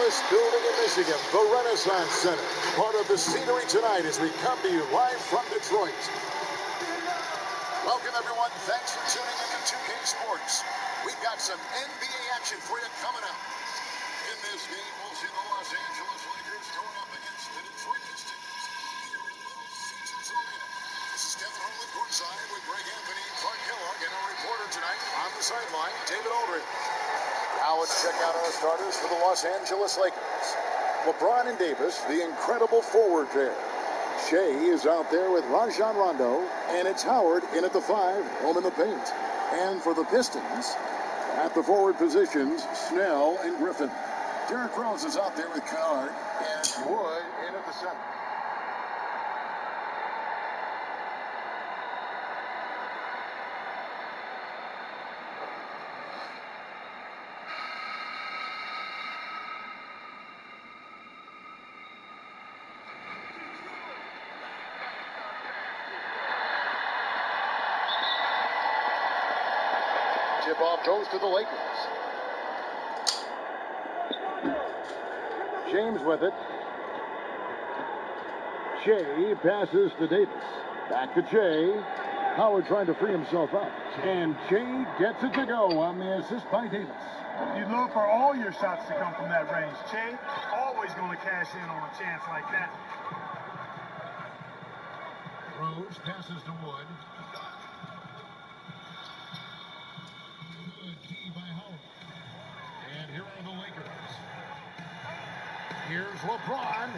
tallest building in Michigan, the Renaissance Center. Part of the scenery tonight as we come to you live from Detroit. Welcome, everyone. Thanks for tuning in to 2K Sports. We've got some NBA action for you coming up. In this game, we'll see the Los Angeles Lakers going up against the Detroit Pistons here in Little Caesars Arena. This is Kevin Harlan courtside with Greg Anthony, Clark Kellogg, and our reporter tonight on the sideline, David Aldridge. Now let's check out our starters for the Los Angeles Lakers. LeBron and Davis, the incredible forward pair. Shea is out there with Rajon Rondo, and it's Howard in at the 5, home in the paint. And for the Pistons, at the forward positions, Snell and Griffin. Derrick Rose is out there with Kennard, and Wood in at the 7. Tip-off goes to the Lakers. James with it. Shea passes to Davis. Back to Shea. Howard trying to free himself up. And Shea gets it to go on the assist by Davis. You look for all your shots to come from that range. Shea always going to cash in on a chance like that. Rose passes to Wood. And here are the Lakers. Here's LeBron,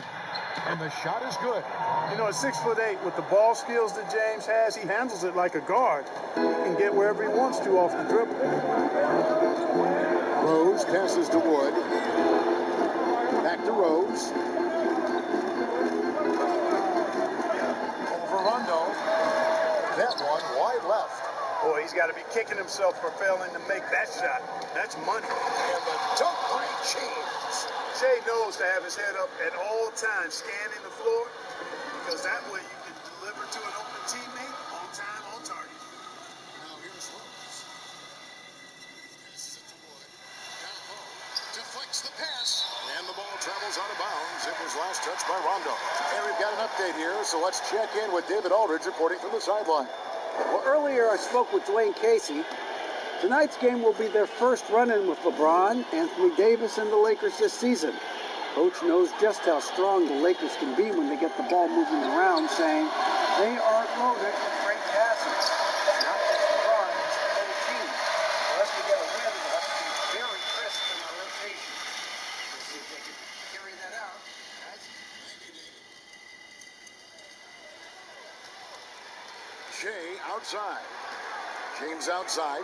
and the shot is good. You know, at 6'8", with the ball skills that James has, he handles it like a guard. He can get wherever he wants to off the dribble. Rose passes to Wood. Back to Rose. Over Rondo. That one wide left. Boy, he's got to be kicking himself for failing to make that shot. That's money. And the dunk by James. Shea knows to have his head up at all times, scanning the floor, because that way you can deliver to an open teammate on time, on target. Now here's Rose. Passes it to Wood. Down low. Deflects the pass. And the ball travels out of bounds. It was last touched by Rondo. And we've got an update here, so let's check in with David Aldridge reporting from the sideline. Well, earlier I spoke with Dwayne Casey. Tonight's game will be their first run-in with LeBron, Anthony Davis, and the Lakers this season. Coach knows just how strong the Lakers can be when they get the ball moving around, saying they are loaded with great passes. Not just LeBron, it's the whole team. Unless we get a win, we'll have to be very crisp in our rotation. We'll see if they can carry that out. Guys? Thank you, David. Shea outside. James outside.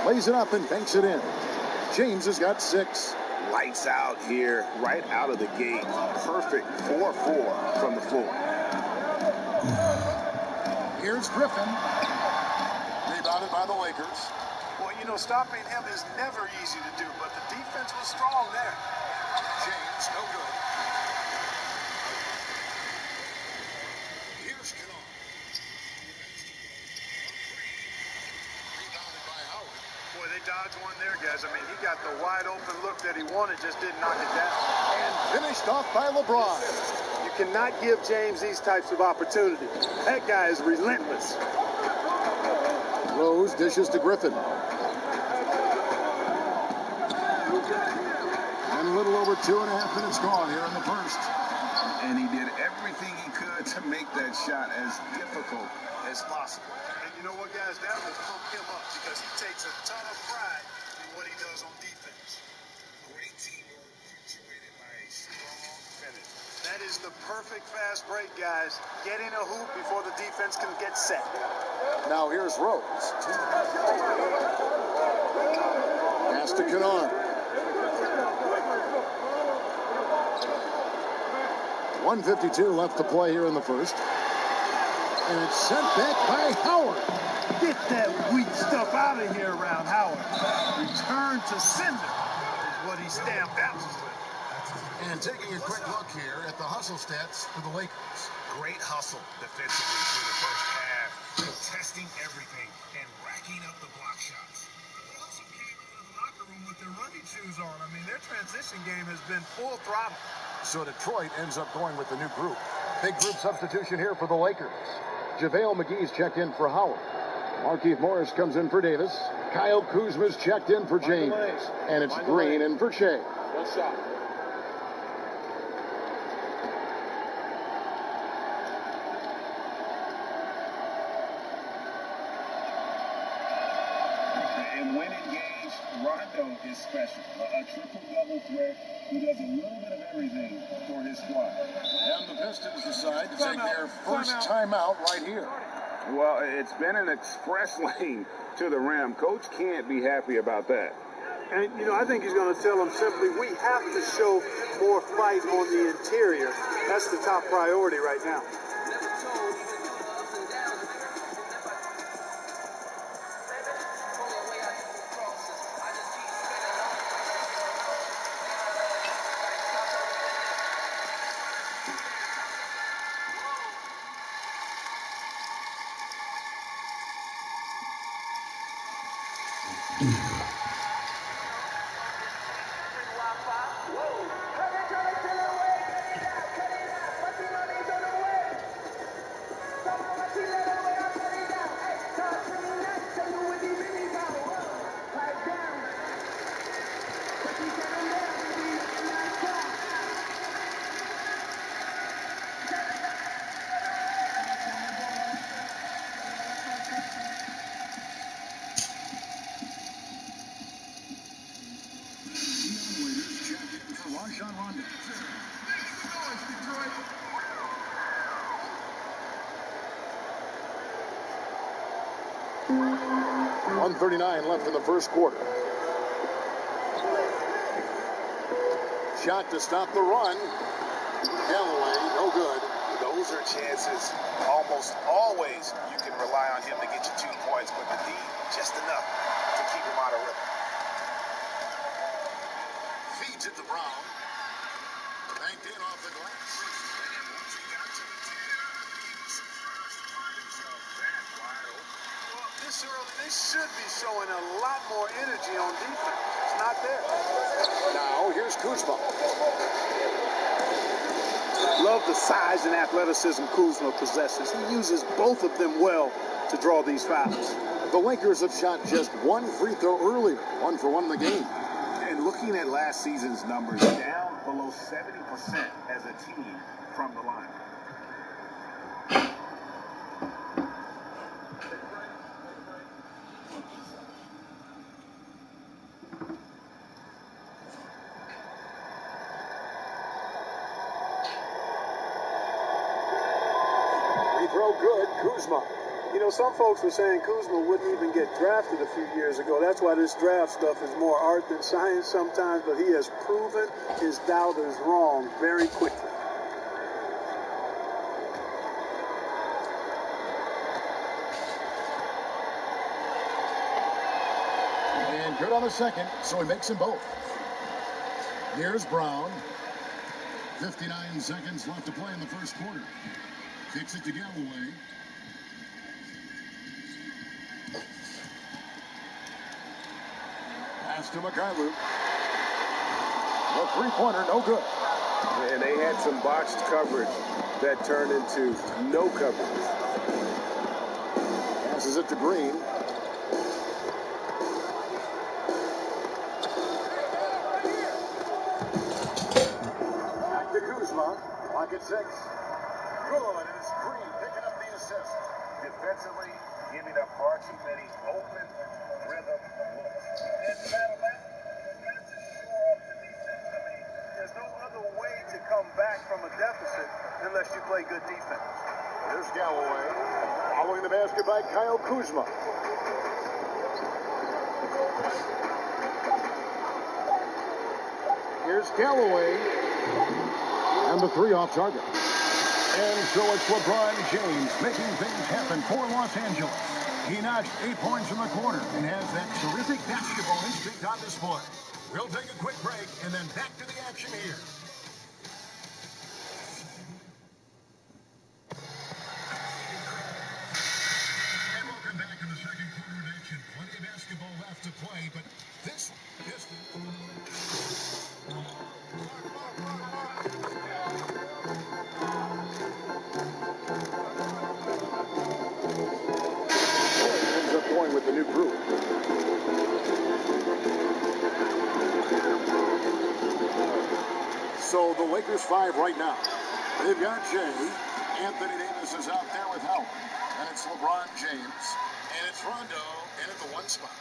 Lays it up and banks it in. James has got 6. Lights out here, right out of the gate. Perfect 4-4 from the floor. Here's Griffin. Rebounded by the Lakers. Well, you know, stopping him is never easy to do, but the defense was strong there. James, no good. Here's Kennard. Rebounded by Howard. Boy, they dodged one there, guys. I mean, he got the wide open look that he wanted, just didn't knock it down. And finished off by LeBron. You cannot give James these types of opportunities. That guy is relentless. Rose dishes to Griffin. And a little over 2.5 minutes gone here in the first. And he did everything he could to make that shot as difficult as possible. And you know what, guys? That will pump him up because he takes a ton of pride in what he does on defense. Great teamwork punctuated by a strong finish. That is the perfect fast break, guys. Get in a hoop before the defense can get set. Now here's Rose. Pass to Kennard. 1:52 left to play here in the first. And it's sent back by Howard. Get that weak stuff out of here around Howard. Return to sender is what he stamped out with. And taking a quick look here at the hustle stats for the Lakers. Great hustle defensively through the first half. testing everything and racking up the block shots. They also came into the locker room with their running shoes on. I mean, their transition game has been full throttle. So Detroit ends up going with the new group. Big group substitution here for the Lakers. JaVale McGee's checked in for Howard. Markieff Morris comes in for Davis. Kyle Kuzma's checked in for James. And it's Green in for Shea. One shot. And when engaged, Rondo is special. A triple-double threat who does a little bit of everything for his squad. And the Pistons decide to take their first timeout right here. Well, it's been an express lane to the rim. Coach can't be happy about that. And, you know, I think he's going to tell them simply, we have to show more fight on the interior. That's the top priority right now. Rondo. 1:39 left in the first quarter. Shot to stop the run. Galloway, no good. Those are chances almost always you can rely on him to get you 2 points, but the D, just enough to keep him out of rhythm. Feeds it to Brown. Banked in off the glass. And once he got to the 10, he was surprised to find himself that wide open. Well, this early, they should be showing a lot more energy on defense. It's not there. Now, here's Kuzma. Love the size and athleticism Kuzma possesses. He uses both of them well to draw these fouls. The Lakers have shot just one free throw earlier. 1 for 1 in the game. And looking at last season's numbers, down below 70% as a team from the line. Free throw good, Kuzma. You know, some folks were saying Kuzma wouldn't even get drafted a few years ago. That's why this draft stuff is more art than science sometimes, but he has proven his doubters wrong very quickly. And good on the second, so he makes them both. Here's Brown. 59 seconds left to play in the first quarter. Kicks it to Galloway. Pass to McCarlou. The three-pointer, no good. And they had some botched coverage that turned into no coverage. Passes it to Green. Back to Kuzma. Clock at 6. Good, and it's Green picking up the assist. Defensively, giving up far too many open rhythm looks. And to that amount, you've got to shore up the defense. I mean, there's no other way to come back from a deficit unless you play good defense. There's Galloway. Following the basket by Kyle Kuzma. Here's Galloway. And the three off target. And so it's LeBron James making things happen for Los Angeles. He notched 8 points in the quarter and has that terrific basketball instinct on display. We'll take a quick break and then back to the action here. And So the Lakers 5 right now. They've got Jay. Anthony Davis is out there with Howard. And it's LeBron James. And it's Rondo in at the 1 spot.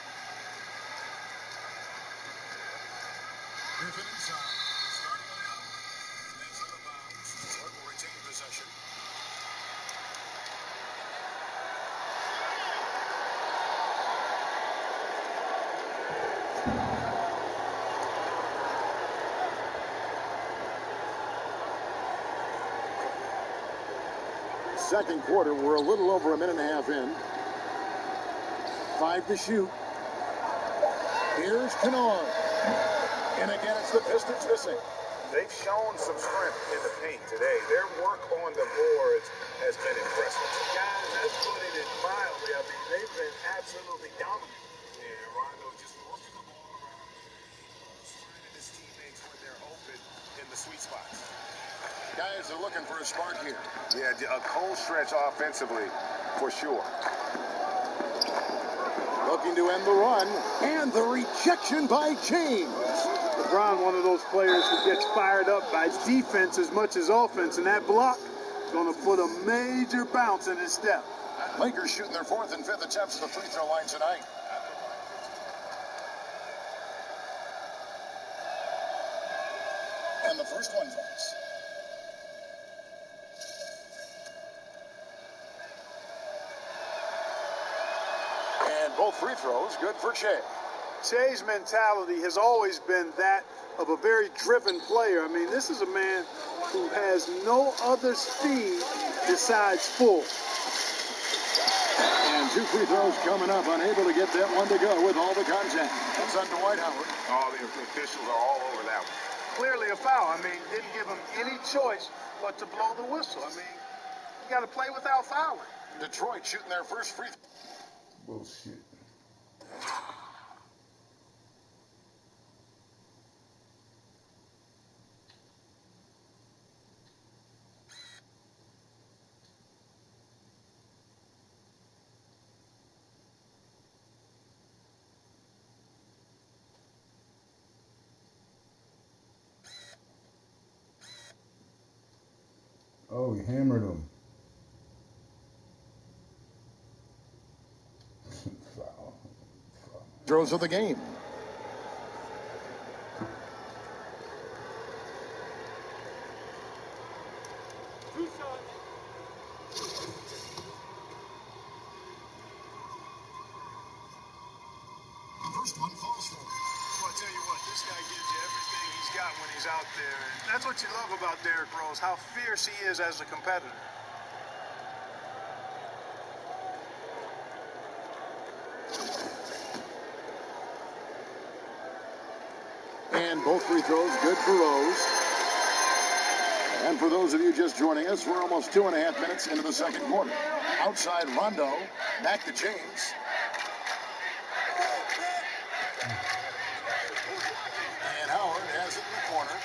Griffin inside. Starting on Howard. And that's out of bounds. Detroit will retain possession. Second quarter, we're a little over a minute and a half in. 5 to shoot. Here's Kennard. And again, it's the Pistons missing. They've shown some strength in the paint today. Their work on the boards has been impressive. Guys, that's putting it mildly. I mean, they've been absolutely dominant. Yeah, Rondo just working the ball around. Finding his teammates when they're open in the sweet spots. Guys are looking for a spark here. Yeah, a cold stretch offensively, for sure. Looking to end the run, and the rejection by James. LeBron, one of those players who gets fired up by defense as much as offense, and that block is going to put a major bounce in his step. Lakers shooting their 4th and 5th attempts at the free throw line tonight. And the first one falls. And both free throws good for Che. Che's mentality has always been that of a very driven player. I mean, this is a man who has no other speed besides full. And 2 free throws coming up, unable to get that one to go with all the contact. That's on Dwight Howard. All the officials are all over that one. Clearly a foul. I mean, didn't give him any choice but to blow the whistle. I mean, you got to play without fouling. Detroit shooting their first free throw. Bullshit. Oh, he hammered him. Foul. Throws of the game. First one falls for him. Well, I tell you what, this guy gives you everything he's got when he's out there. And that's what you love about Derrick Rose, how fierce he is as a competitor. And both free throws good for Rose. And for those of you just joining us, we're almost 2.5 minutes into the second quarter. Outside Rondo, back to James. And Howard has it in the corner.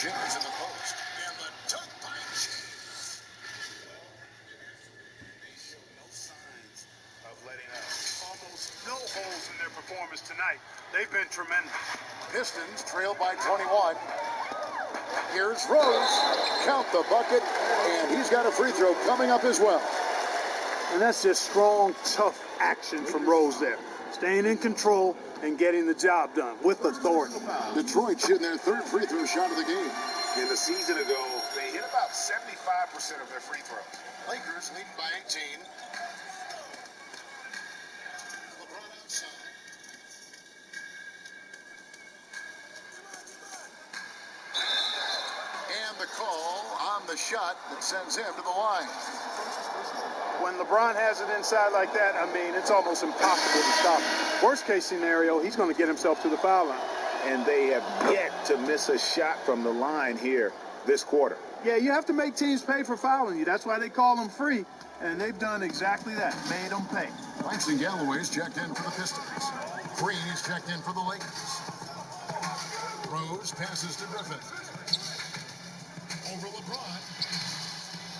James in the post. And the dunk by James. They show no signs of letting up. Almost no holes in their performance tonight. They've been tremendous. Pistons trail by 21. Here's Rose. Count the bucket. And he's got a free throw coming up as well. And that's just strong, tough action from Rose there. Staying in control and getting the job done with authority. Detroit shooting their 3rd free throw shot of the game. In the season ago, they hit about 75% of their free throws. Lakers leading by 18. LeBron outside. And the call on the shot that sends him to the line. When LeBron has it inside like that, I mean, it's almost impossible to stop him. Worst case scenario, he's going to get himself to the foul line. And they have yet to miss a shot from the line here this quarter. Yeah, you have to make teams pay for fouling you. That's why they call them free. And they've done exactly that, made them pay. Langston Galloway's checked in for the Pistons. Green is checked in for the Lakers. Rose passes to Griffin. Over LeBron.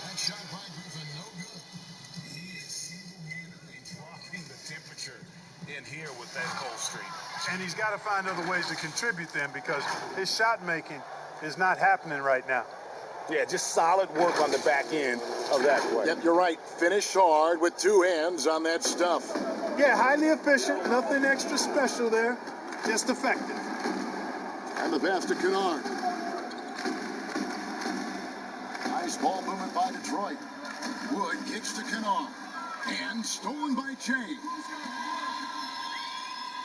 That shot by Griffin, no good. He is single-handedly dropping the temperature in here with that cold streak. And he's got to find other ways to contribute then, because his shot making is not happening right now. Yeah, just solid work on the back end of that play. Yep, you're right. Finish hard with two hands on that stuff. Yeah, highly efficient. Nothing extra special there. Just effective. And the pass to Kennard. Nice ball movement by Detroit. Wood kicks to Kennard. And stolen by James.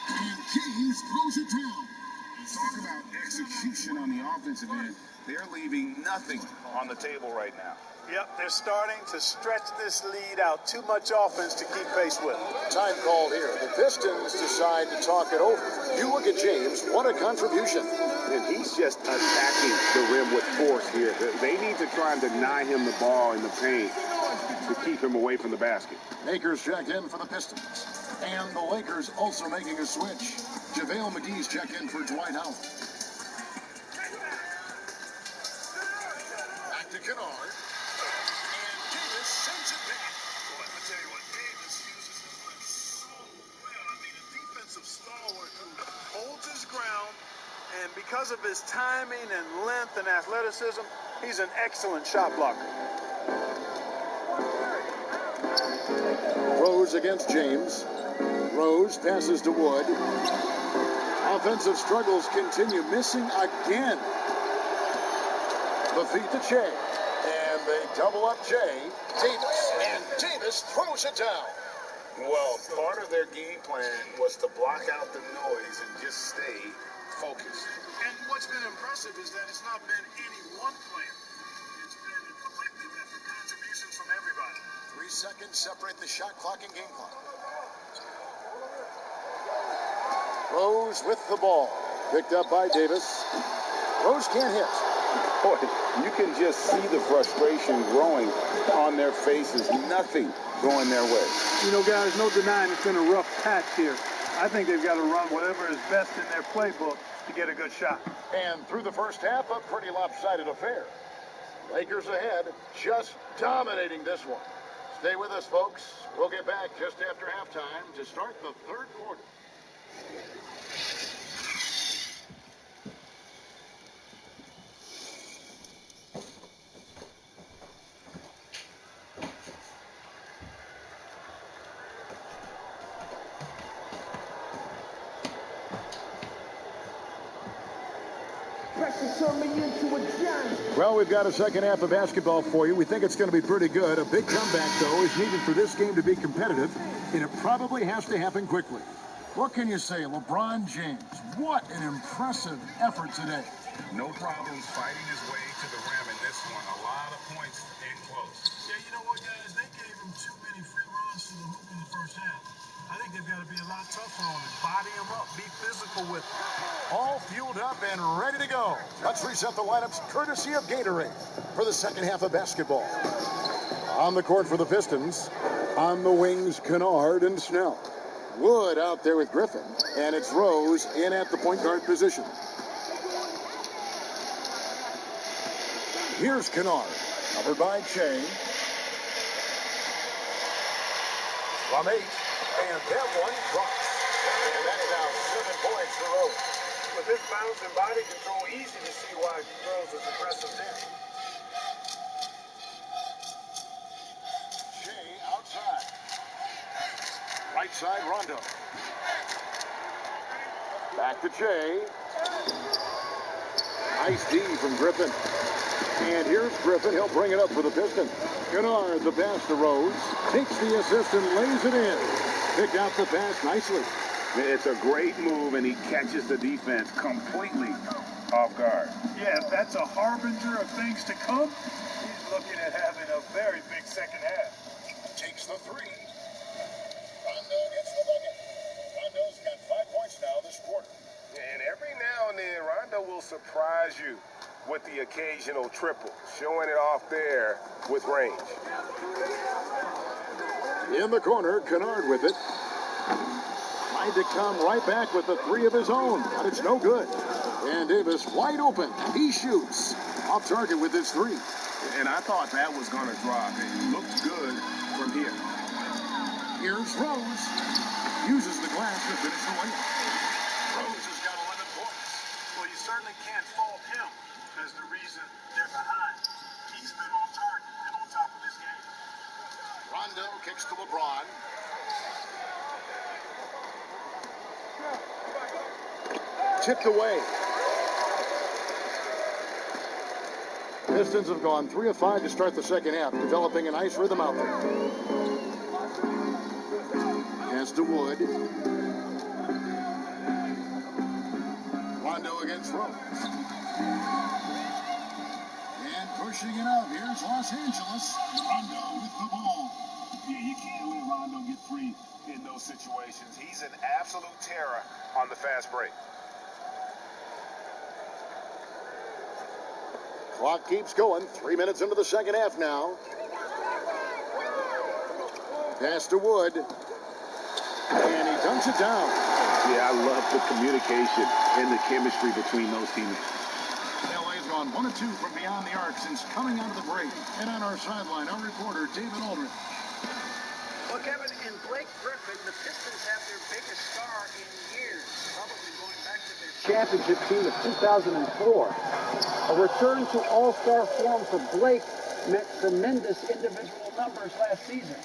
And James throws it down. Talk about execution on the offensive end. They're leaving nothing on the table right now. Yep, they're starting to stretch this lead out. Too much offense to keep pace with. Time called here. The Pistons decide to talk it over. You look at James, what a contribution. And he's just attacking the rim with force here. They need to try and deny him the ball in the paint to keep him away from the basket. Akers checked in for the Pistons. And the Lakers also making a switch. JaVale McGee's checked in for Dwight Howard. Back to Kennard. And Davis sends it back. Boy, I tell you what, Davis uses his length so well. I mean, a defensive stalwart who Holds his ground, and because of his timing and length and athleticism, he's an excellent shot blocker. Rose against James. Rose passes to Wood. Offensive struggles continue, missing again. The feet to Che. And they double up Che. Davis. And Davis throws it down. Well, part of their game plan was to block out the noise and just stay focused. And what's been impressive is that it's not been any one player. It's been a collective effort, contributions from everybody. 3 seconds separate the shot clock and game clock. Rose with the ball. Picked up by Davis. Rose can't hit. Boy, you can just see the frustration growing on their faces. Nothing going their way. You know, guys, no denying it's been a rough patch here. I think they've got to run whatever is best in their playbook to get a good shot. And through the first half, a pretty lopsided affair. Lakers ahead, just dominating this one. Stay with us, folks. We'll get back just after halftime to start the third quarter. Well, we've got a second half of basketball for you. We think it's going to be pretty good. A big comeback, though, is needed for this game to be competitive, and it probably has to happen quickly. What can you say, LeBron James? What an impressive effort today. no problems fighting his way to the rim in this one. A lot of points in close. Yeah, you know what, guys? They gave him too many free runs to the hoop in the first half. I think they've got to be a lot tougher on him. Body him up. Be physical with him. All fueled up and ready to go. Let's reset the lineups courtesy of Gatorade for the second half of basketball. On the court for the Pistons. On the wings, Kennard and Snell. Wood out there with Griffin. And it's Rose in at the point guard position. Here's Kennard. Covered by Che. From 8. And that one drops. And that's now 7 points for Rose. With his bounce and body control, easy to see why Rose is aggressive there. Che outside. Right side, Rondo. Back to Che. Nice D from Griffin. And here's Griffin. He'll bring it up for the Pistons. Kennard, the pass to Rose. Takes the assist and lays it in. Picked out the pass nicely. It's a great move, and he catches the defense completely off guard. Yeah, if that's a harbinger of things to come, he's looking at having a very big second half. Takes the 3. Rondo gets the bucket. Rondo's got 5 points now this quarter. And every now and then, Rondo will surprise you with the occasional triple, showing it off there with range. In the corner, Kennard with it. Tried to come right back with the 3 of his own, but it's no good. And Davis wide open. He shoots. Off target with his 3. And I thought that was going to drop. It looked good from here. Here's Rose. uses the glass to finish the layup. Rose has got 11 points. Well, you certainly can't fault him as the reason they're behind. He's been on target and on top of this game. Rondo kicks to LeBron. Tipped away. Pistons have gone 3 of 5 to start the second half, developing a nice rhythm out there. Pass to Wood. Rondo against Rose. And pushing it up. Here's Los Angeles. Rondo with the ball. Yeah, you can't let Rondo get free in those situations. He's an absolute terror on the fast break. Clock keeps going. 3 minutes into the second half now. Pass to Wood. And he dunks it down. Yeah, I love the communication and the chemistry between those teammates. LA's gone 1 of 2 from beyond the arc since coming out of the break. And on our sideline, our reporter, David Aldridge. Well, Kevin, in Blake Griffin, the Pistons have their biggest star in years, probably going back to their championship team of 2004. A return to all-star form for Blake meant tremendous individual numbers last season.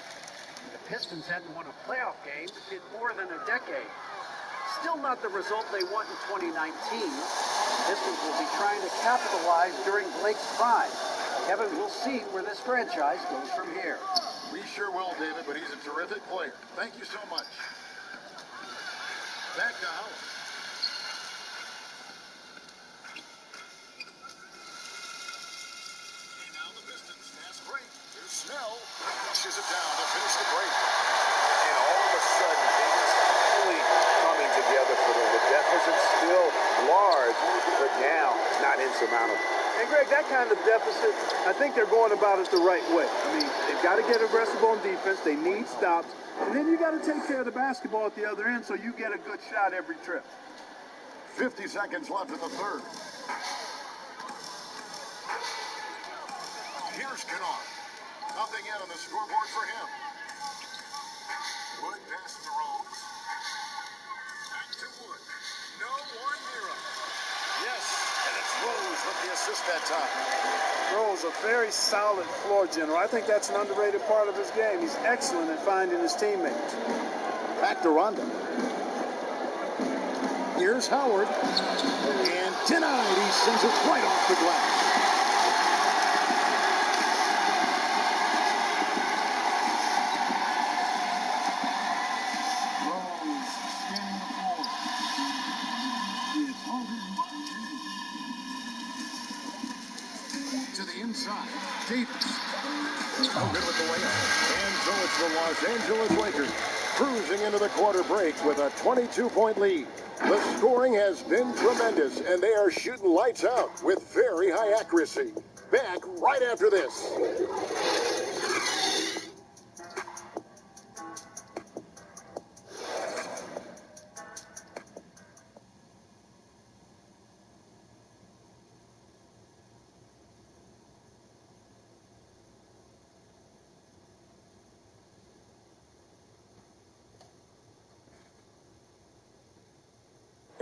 The Pistons hadn't won a playoff game in more than a decade. Still not the result they want in 2019. The Pistons will be trying to capitalize during Blake's prime. Kevin, we'll see where this franchise goes from here. We sure will, David, but he's a terrific player. Thank you so much. Back to Howard. And now the Pistons fast break. Here's Snell. Flushes it down to finish the break. And all of a sudden, things really coming together for them. The deficit still large, but now not insurmountable. And Greg, that kind of deficit, I think they're going about it the right way. I mean, they've got to get aggressive on defense. They need stops. And then you got to take care of the basketball at the other end so you get a good shot every trip. 50 seconds left in the third. Here's Kennard. Nothing yet on the scoreboard for him. Wood passes to Rose. Back to Wood. No one near him. Yes, and it's Rose with the assist that time. Rose, a very solid floor general. I think that's an underrated part of his game. He's excellent at finding his teammates. Back to Rondo. Here's Howard. And denied. He sends it right off the glass. Rose scanning the floor. To the inside. Davis. No good with the layup. And so it's the Los Angeles Lakers cruising into the quarter break with a 22-point lead. The scoring has been tremendous, and they are shooting lights out with very high accuracy. Back right after this.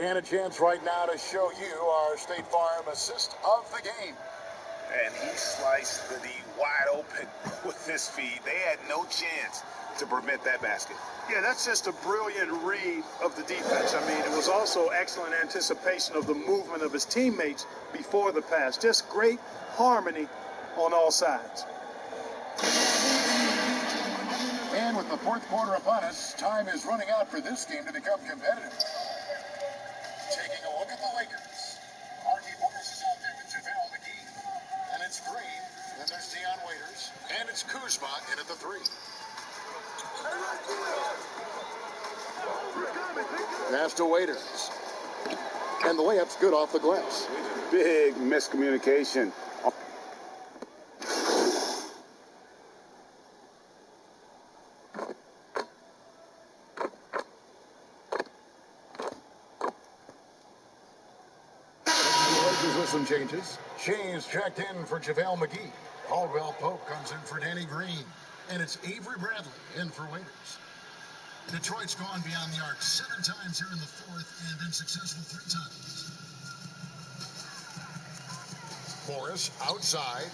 And a chance right now to show you our State Farm assist of the game. And he sliced the D wide open with his feet. They had no chance to prevent that basket. Yeah, that's just a brilliant read of the defense. I mean, it was also excellent anticipation of the movement of his teammates before the pass. Just great harmony on all sides. And with the fourth quarter upon us, time is running out for this game to become competitive. Taking a look at the Lakers. Archie Morris is out there with JaVale McGee. And it's Green. Then there's Deion Waiters. And it's Kuzma in at the 3. Pass to Waiters. And the layup's good off the glass. Big miscommunication. With some changes. Shays checked in for JaVale McGee. Caldwell Pope comes in for Danny Green. And it's Avery Bradley in for Waiters. Detroit's gone beyond the arc 7 times here in the fourth and been successful 3 times. Morris outside.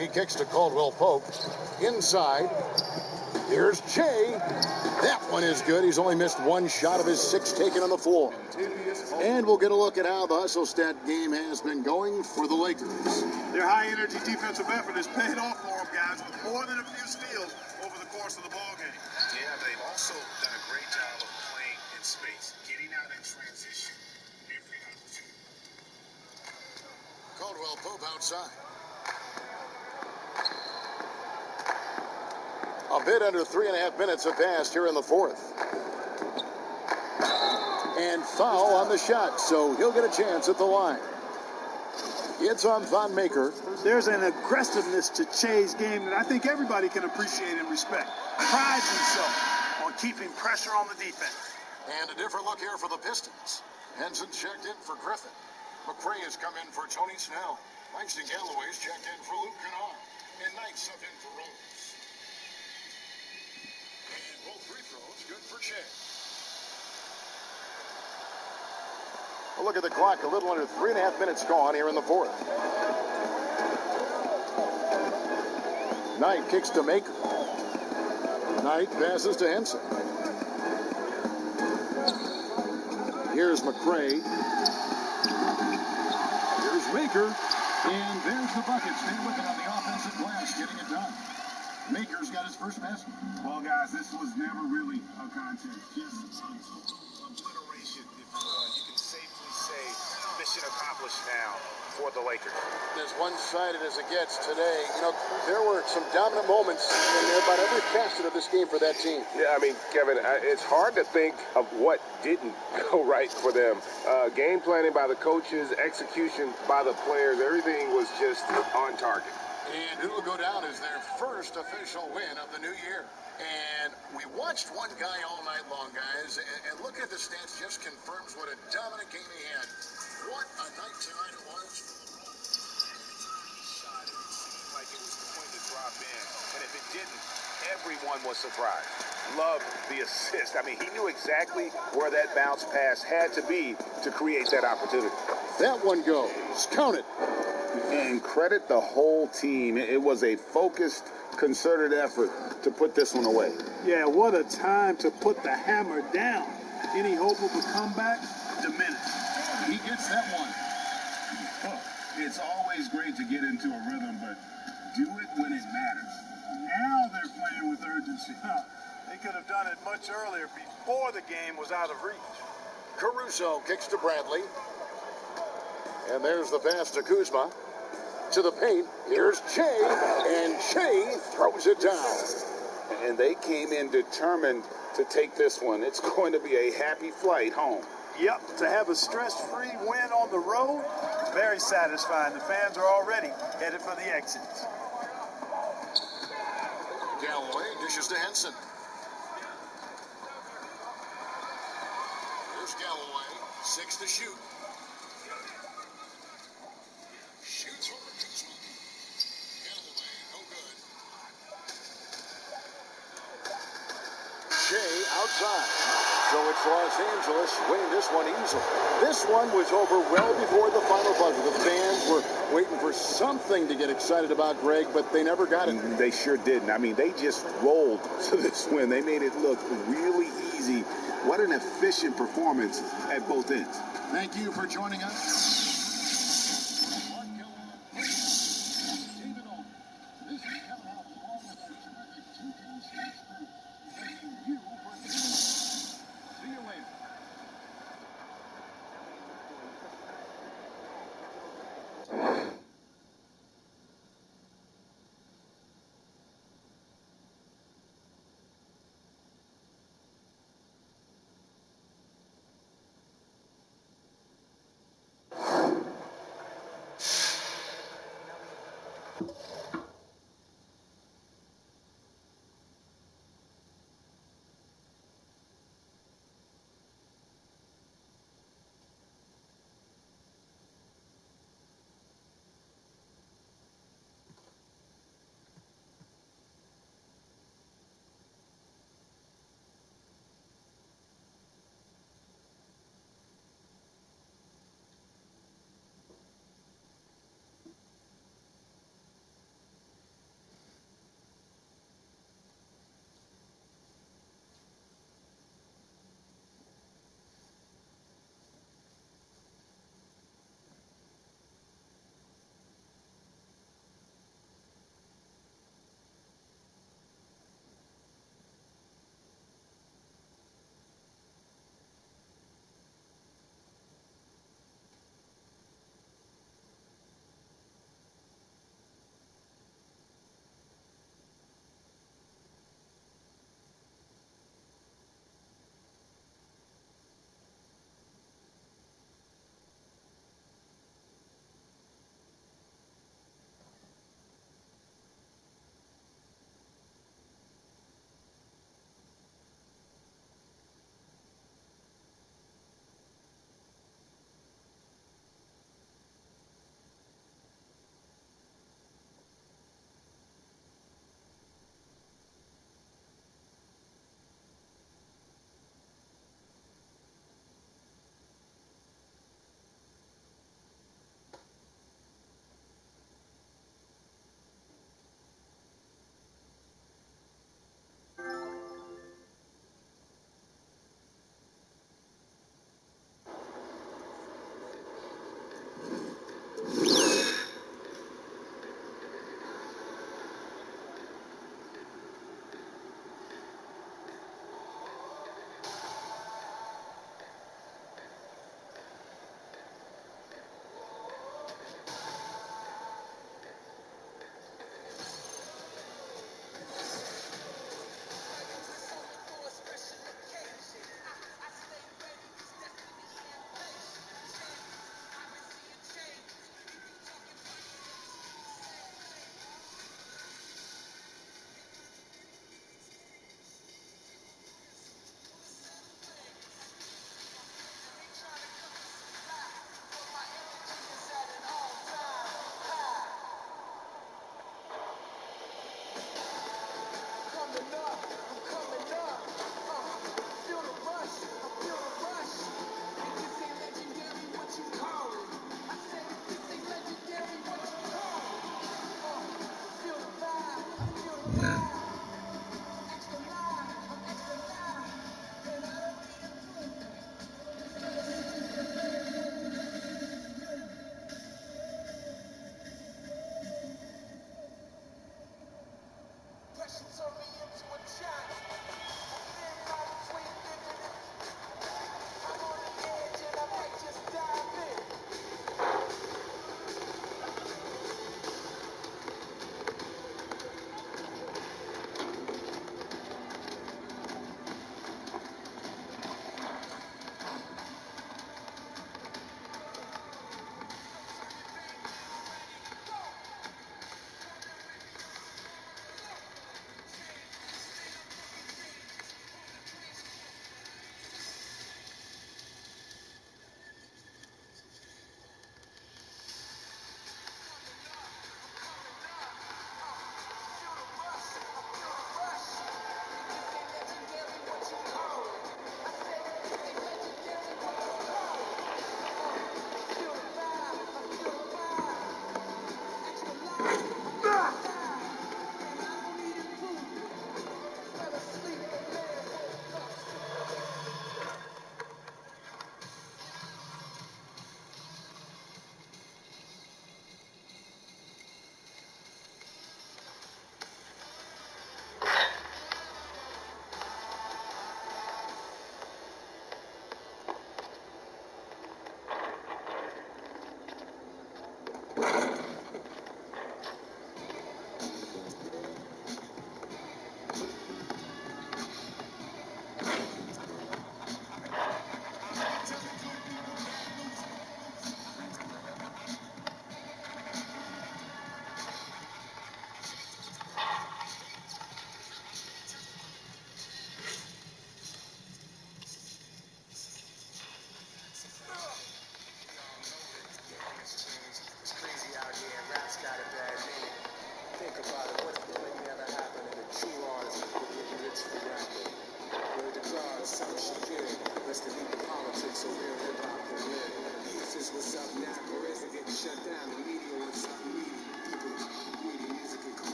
He kicks to Caldwell Pope. Inside. Here's Jay. That one is good. He's only missed 1 shot of his 6 taken on the floor. And we'll get a look at how the hustle stat game has been going for the Lakers. Their high-energy defensive effort has paid off for them, guys, with more than a few steals over the course of the ballgame. Yeah, they've also done a great job of playing in space, getting out in transition every opportunity. Caldwell Pope outside. A bit under 3.5 minutes have passed here in the fourth. And foul on the shot, so he'll get a chance at the line. It's on Von Maker. There's an aggressiveness to Che's game that I think everybody can appreciate and respect. Prides himself on keeping pressure on the defense. And a different look here for the Pistons. Henson checked in for Griffin. McCray has come in for Tony Snell. Langston Galloway's checked in for Luke Kennard. And Knight subbed in for Rose. And both free throws good for Che. A look at the clock. A little under 3.5 minutes gone here in the fourth. Knight kicks to Maker. Knight passes to Henson. Here's McCray. Here's Maker. And there's the bucket. Stay with it on the offensive glass, getting it done. Maker's got his first basket. Well, guys, this was never really a contest. Just Obliteration, if you can safely say, mission accomplished now for the Lakers. As one-sided as it gets today, you know, there were some dominant moments in about every facet of this game for that team. Yeah, I mean, Kevin, it's hard to think of what didn't go right for them. Game planning by the coaches, execution by the players, everything was just on target. And who will go down as their first official win of the new year. And we watched one guy all night long, guys, and look at the stats, just confirms what a dominant game he had. What a night tonight it was for LeBron. He shot it. It seemed like it was going to drop in. And if it didn't, everyone was surprised. Loved the assist. I mean, he knew exactly where that bounce pass had to be to create that opportunity. That one goes. Count it. And credit the whole team. It was a focused, concerted effort to put this one away. Yeah, what a time to put the hammer down. Any hope of a comeback? Diminished. he gets that one. Oh, it's always great to get into a rhythm, but do it when it matters. Now they're playing with urgency. They could have done it much earlier, before the game was out of reach. Caruso kicks to Bradley. And there's the pass to Kuzma. To the paint. Here's Che. And Che throws it down. And they came in determined to take this one. It's going to be a happy flight home. Yep, to have a stress-free win on the road, very satisfying. The fans are already headed for the exits. Galloway dishes to Henson. Here's Galloway. 6 to shoot. Shoots over Kuzma. Galloway, no good. Shea outside. So it's Los Angeles winning this one easily. This one was over well before the final buzzer. The fans were waiting for something to get excited about, Greg, but they never got it. They sure didn't. I mean, they just rolled to this win. They made it look really easy. What an efficient performance at both ends. Thank you for joining us.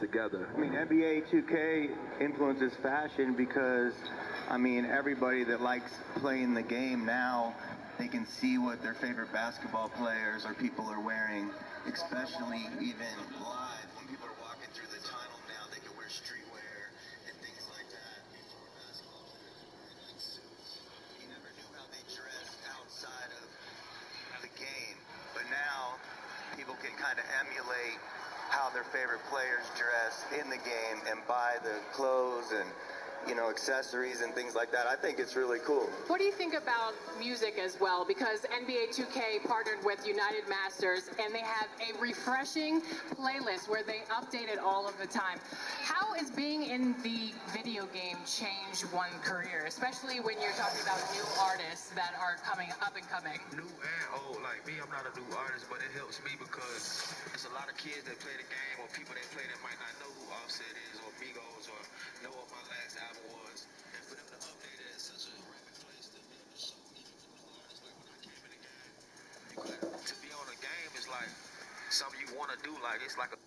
together. I mean, NBA 2K influences fashion because, I mean, everybody that likes playing the game now, they can see what their favorite basketball players or people are wearing, especially even live. When people are walking through the tunnel now, they can wear streetwear and things like that. Before, basketball players were wearing like suits. You never knew how they dressed outside of the game. But now, people can kind of emulate how their favorite players dress in the game and buy the clothes and, you know, accessories and things like that. I think it's really cool. What do you think about music as well? Because NBA 2K partnered with United Masters, and they have a refreshing playlist where they update it all of the time. How is being in the video game changed one career, especially when you're talking about new artists that are coming up and coming? New and old. Like me, I'm not a new artist, but it helps me because there's a lot of kids that play the game or people that play that might not know who Offset is or Migos or know what my last album was. And for them to update it at such a rapid place to be able to show even the new artists, like when I came in the game, to be on a game is like something you want to do. Like it's like a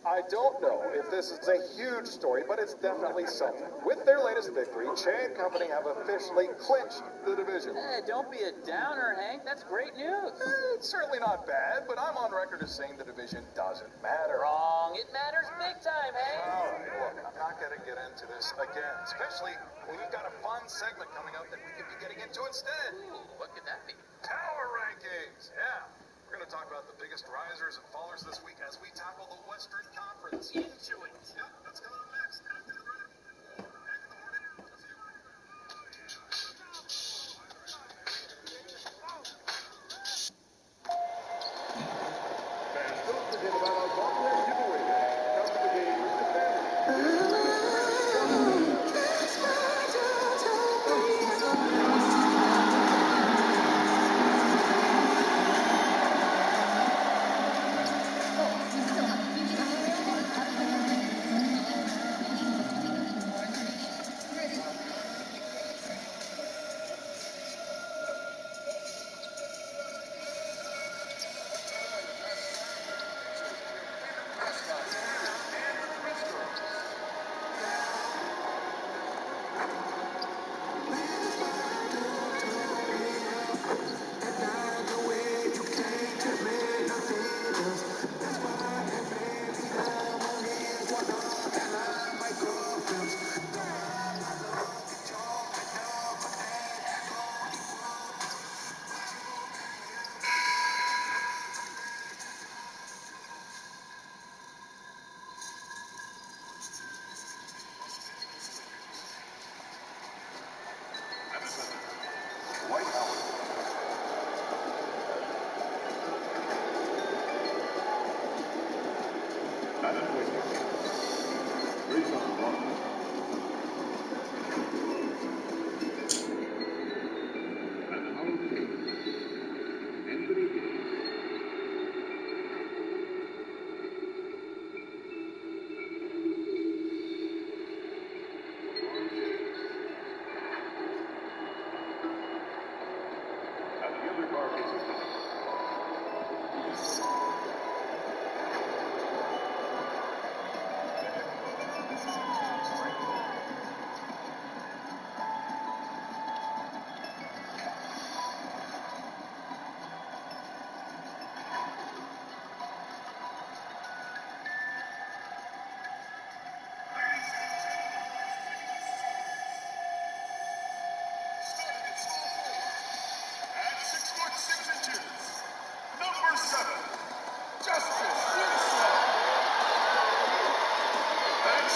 I don't know if this is a huge story, but it's definitely something. With their latest victory, Che and company have officially clinched the division. Hey, don't be a downer, Hank. That's great news. It's certainly not bad, but I'm on record as saying the division doesn't matter. Wrong. It matters big time, Hank. All right, look, I'm not going to get into this again, especially when we've got a fun segment coming up that we could be getting into instead. Ooh, what could that be? Power rankings, yeah. We're going to talk about the biggest risers and fallers this week as we tackle the Western Conference. Into it. Yep, that's coming up next. After the break. Back in the morning with a few. Fans, don't forget about our bobblehead giveaway day. Come to the game with the family.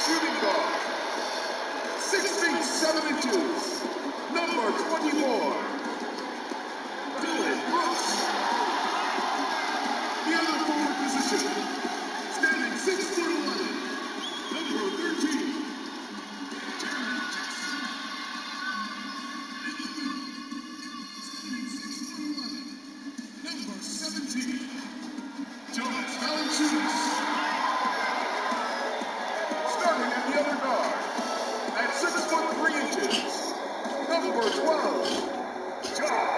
Shooting guard, 6 feet 7 inches, number 24, Dylan Brooks. The other forward position, standing 6'11", number 13, number 17, Jonas Valanciunas. Starting at the other guard, at 6 foot 3 inches, number 12, John.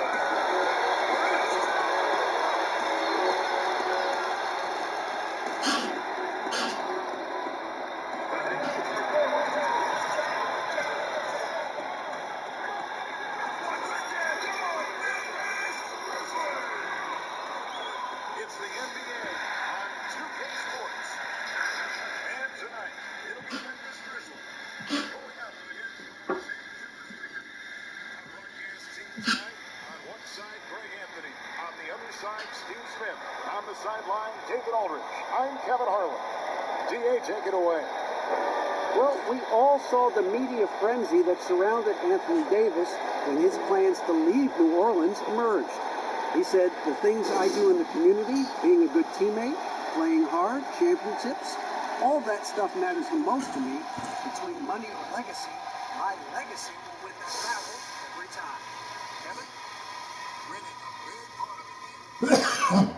Kevin Harlan. GA, take it away. Well, we all saw the media frenzy that surrounded Anthony Davis when his plans to leave New Orleans emerged. He said, the things I do in the community, being a good teammate, playing hard, championships, all that stuff matters the most to me. Between money or legacy, my legacy will win the battle every time. Kevin? Winning a big part of the game.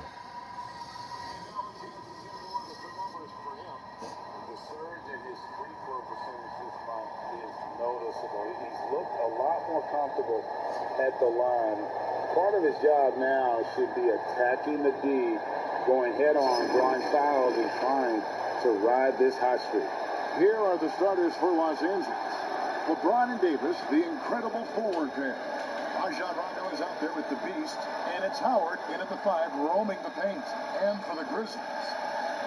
The surge in his free throw percentage this month is noticeable. He's looked a lot more comfortable at the line. Part of his job now should be attacking the D, going head-on, drawing fouls, and trying to ride this hot streak. Here are the starters for Los Angeles. LeBron and Davis, the incredible forward pair. Rajon Rondo is out there with the beast, and it's Howard in at the 5, roaming the paint. And for the Grizzlies,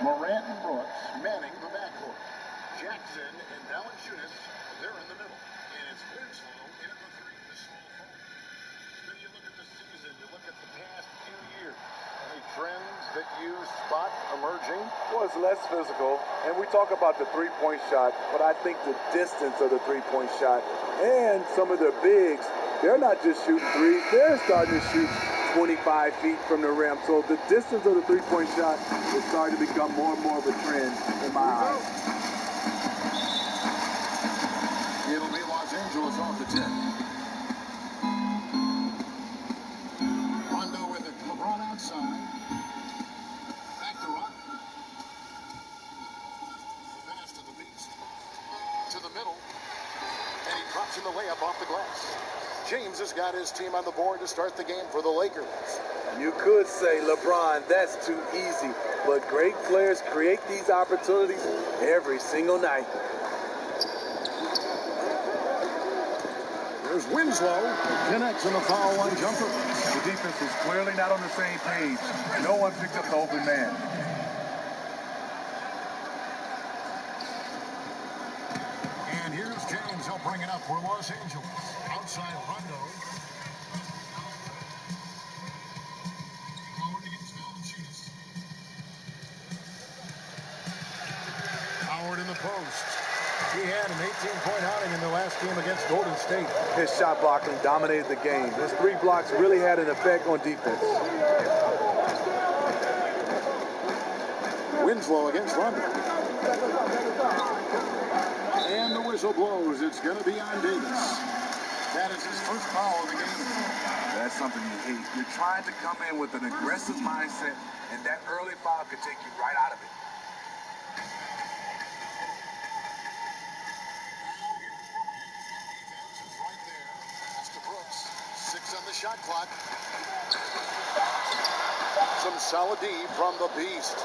Morant and Brooks manning the backcourt. Jackson and Valanciunas, they're in the middle. And it's Winslow in at the 3, the small forward. Then you look at the season, you look at the past few years. Any trends that you spot emerging? Well, it's less physical, and we talk about the three-point shot, but I think the distance of the three-point shot and some of the bigs, they're not just shooting threes, they're starting to shoot 25 feet from the rim. So the distance of the three-point shot is starting to become more and more of a trend in my eyes. It'll be Los Angeles off the tip. Rondo with it. LeBron outside. Back to Rondo. The pass to the beast. To the middle. And he drops in the layup off the glass. James has got his team on the board to start the game for the Lakers. You could say, LeBron, that's too easy. But great players create these opportunities every single night. There's Winslow. Connects on the foul line jumper. The defense was clearly not on the same page. No one picked up the open man. And here's James. He'll bring it up for Los Angeles. Outside Rondo. Howard against Valanciunas. Howard in the post. He had an 18-point outing in the last game against Golden State. His shot blocking dominated the game. His 3 blocks really had an effect on defense. Winslow against Rondo. And the whistle blows. It's going to be on Davis. That is his first foul of the game. That's something you hate. You're trying to come in with an aggressive mindset, and that early foul could take you right out of it. Right there. That's to Brooks. 6 on the shot clock. Some solid D from the beast.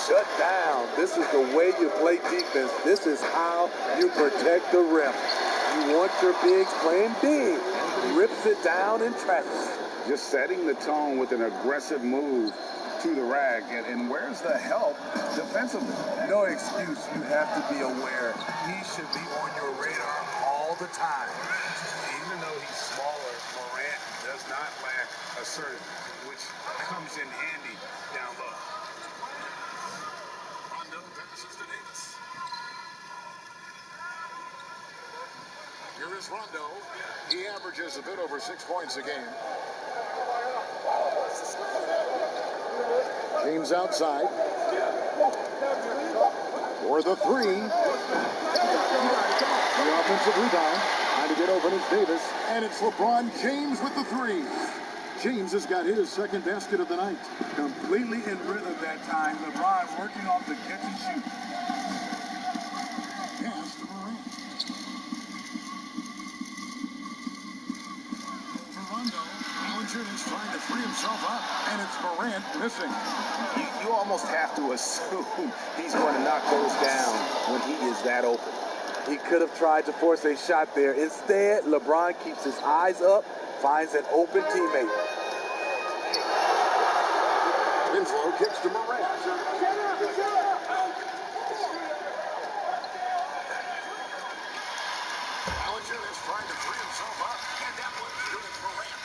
Shut down. This is the way you play defense. This is how you protect the rim. You want your bigs playing big. Rips it down in traffic. Just setting the tone with an aggressive move to the rack. And where's the help defensively? No excuse. You have to be aware. He should be on your radar all the time. Even though he's smaller, Morant does not lack assertiveness, which comes in handy down low. Rondo passes to Davis. Here is Rondo. He averages a bit over 6 points a game. James outside. For the 3. The offensive rebound. Trying to get open is Davis. And it's LeBron James with the 3. James has got his second basket of the night. Completely in rhythm that time. LeBron working off the catch and shoot. Pass to Morant. Over Rondo. Valanciunas trying to free himself up. And it's Morant missing. You almost have to assume he's going to knock those down when he is that open. He could have tried to force a shot there. Instead, LeBron keeps his eyes up, finds an open teammate. Winslow kicks to Morant. Valanciunas trying to free himself up. And that one's good for Morant.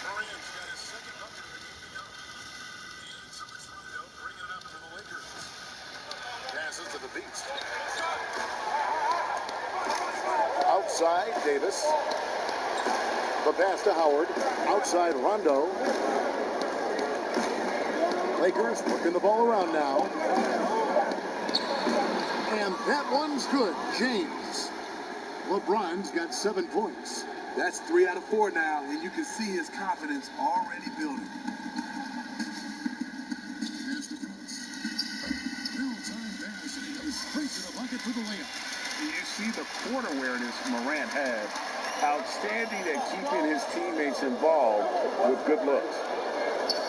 Morant's got his second bucket of the game to go. And so it's Rondo bringing it up for the Lakers. to the Beast. Outside, Davis. The pass to Howard. Outside, Rondo. Lakers working the ball around now. And that one's good. James. LeBron's got 7 points. That's 3 out of 4 now, and you can see his confidence already building. Straight to the bucket for the layup. You see the court awareness Morant has. Outstanding at keeping his teammates involved with good looks.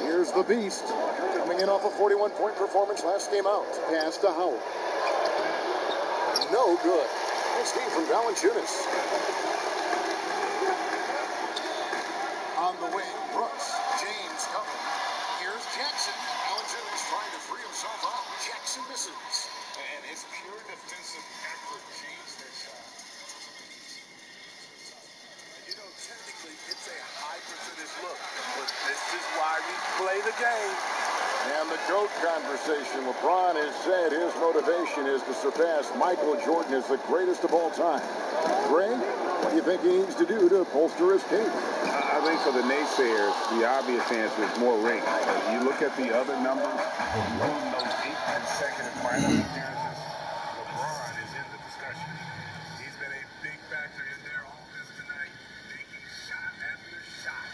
Here's the Beast. Coming in off a 41-point performance last game out. Pass to Howard. No good. Nice game from Valanciunas. On the wing, Brooks. James covered. Here's Jackson. Valanciunas trying to free himself out. Jackson misses. And his pure defensive effort changed their shot. You know, technically, it's a high percentage look, but this is why we play the game. And the GOAT conversation. LeBron has said his motivation is to surpass Michael Jordan as the greatest of all time. Greg, what do you think he needs to do to bolster his case? I think for the naysayers, the obvious answer is more rings. You look at the other numbers, Those 8 consecutive final appearances, LeBron is in the discussion. He's been a big factor in their offense tonight, making shot after shot.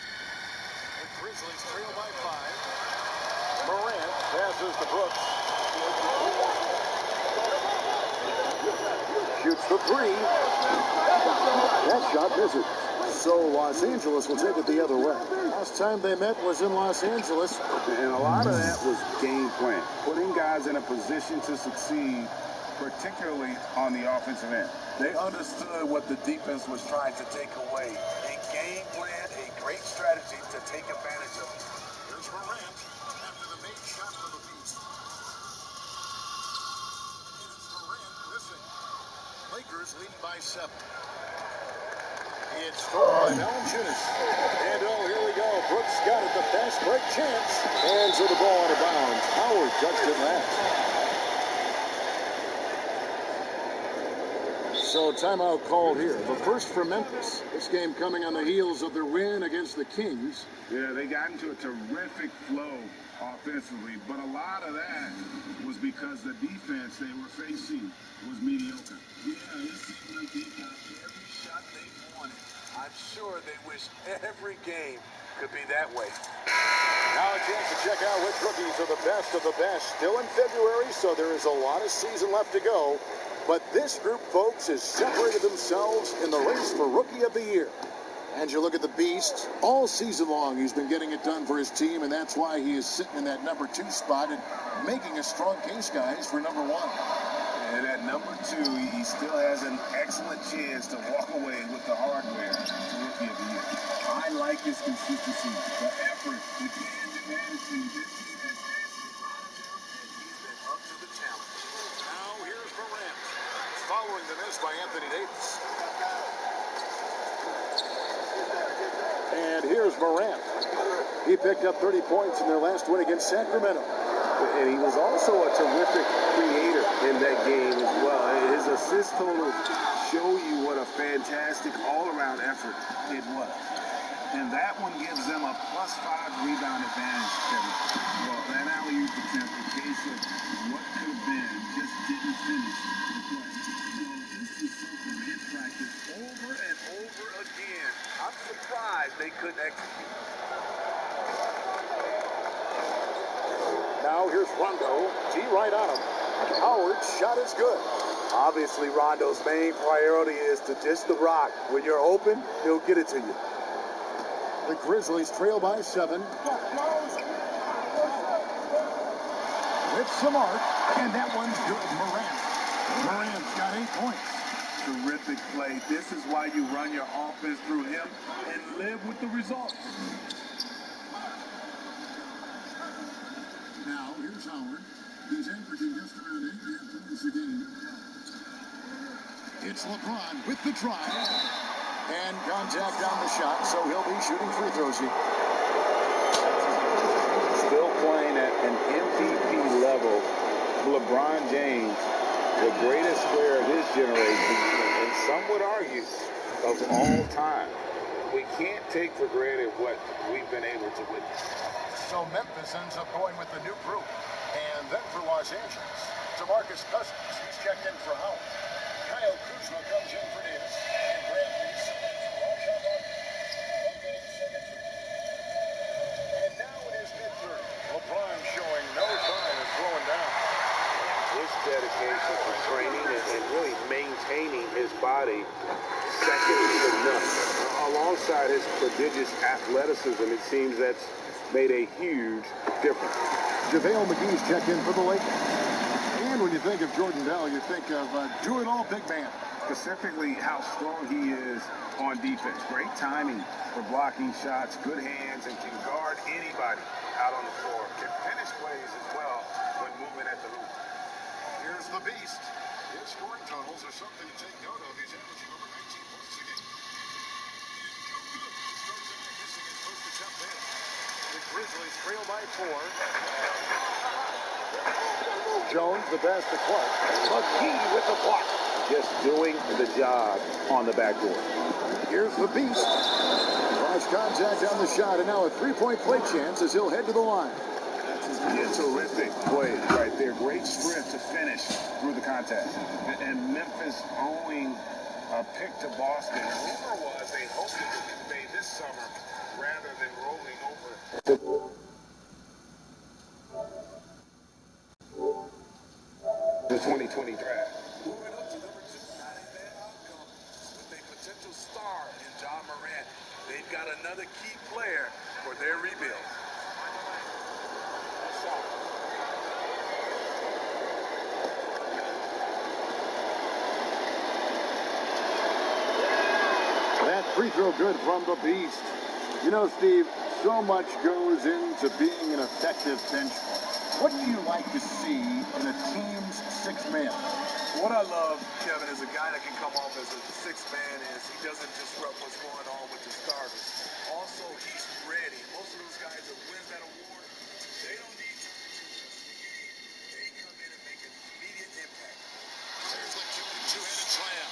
The Grizzlies trail by 5. Morant passes to Brooks. Shoots the 3. That shot misses. So Los Angeles will take it the other way. Last time they met was in Los Angeles. and a lot of that was game plan, putting guys in a position to succeed, particularly on the offensive end. They understood what the defense was trying to take away. A game plan, a great strategy to take advantage of it. Here's Morant after the made shot for the Beast. It's Morant missing. Lakers leading by 7. It's stolen by Valanciunas. And here we go. Brooks got it. The fast break chance. Hands of the ball out of bounds. Howard touched it last. So timeout called here. The first for Memphis. This game coming on the heels of their win against the Kings. Yeah, they got into a terrific flow offensively, but a lot of that was because the defense they were facing was mediocre. Yeah, it seemed like they got every shot they wanted. I'm sure they wish every game could be that way. Now a chance to check out which rookies are the best of the best. Still in February, so there is a lot of season left to go. But this group, folks, has separated themselves in the race for Rookie of the Year. And you look at the Beast, all season long he's been getting it done for his team, and that's why he is sitting in that number 2 spot and making a strong case, guys, for number 1. And at number 2, he still has an excellent chance to walk away with the hardware for Rookie of the Year. I like his consistency, the effort, the game attitude. This team has actually honored him, and he's been up to the challenge. Now here's Morant, following the miss by Anthony Davis. And here's Morant. He picked up 30 points in their last win against Sacramento. And he was also a terrific creator in that game as well. His assist total show you what a fantastic all-around effort it was. And that one gives them a +5 rebound advantage, Kevin. Well, that alley-oop attempt, in case of what could have been, just didn't finish the play. This is something they practice over and over again. I'm surprised they couldn't execute. Now here's Rondo. T right on him. Howard's shot is good. Obviously, Rondo's main priority is to dish the rock. When you're open, he'll get it to you. The Grizzlies trail by 7. With some arc, and that one's good. Morant's got 8 points. Terrific play. This is why you run your offense through him and live with the results. Now here's Howard. He's averaging just around 8.5 points a game. It's LeBron with the drive. And contact on the shot, so he'll be shooting free throws here. Still playing at an MVP level, LeBron James the greatest player of his generation, and some would argue of all time. We can't take for granted what we've been able to witness. So Memphis ends up going with the new group. And then for Los Angeles, DeMarcus Cousins, he's checked in for Howard. Kyle Kuzma comes in for Davis. And Bradley's in for Roshan. And now it is mid-third. LeBron showing no sign of slowing down. His dedication to training and really maintaining his body second to none. Alongside his prodigious athleticism, it seems that's made a huge difference. JaVale McGee's checked in for the Lakers. And when you think of Jordan Bell, you think of do-it-all big man. Specifically how strong he is on defense. Great timing for blocking shots, good hands, and can guard anybody out on the floor. Can finish plays as well when moving at the hoop. Here's the beast. His scoring totals are something to take note of. He's averaging over 19 points a game. No good. Starts tonight missing his first attempt there. The Grizzlies trail by 4. Jones, the pass to Clark. McGee with the block. Just doing the job on the backboard. Here's the beast. Cross contact on the shot, and now a three-point play chance as he'll head to the line. That's a terrific play right there. Great sprint to finish through the contact. And Memphis owing a pick to Boston. The rumor was they hoped it would be made this summer rather than rolling over the 2020 draft. Moving up to number 2, not a bad outcome. With a potential star in John Morant, they've got another key player for their rebuild. That free throw good from the beast. You know, Steve, so much goes into being an effective bench player. What do you like to see in a team's sixth man? What I love, Kevin, is a guy that can come off as a sixth man is he doesn't disrupt what's going on with the starters. Also, he's ready. Most of those guys that win that award, they don't need to. They come in and make an immediate impact. There's the two-handed slam.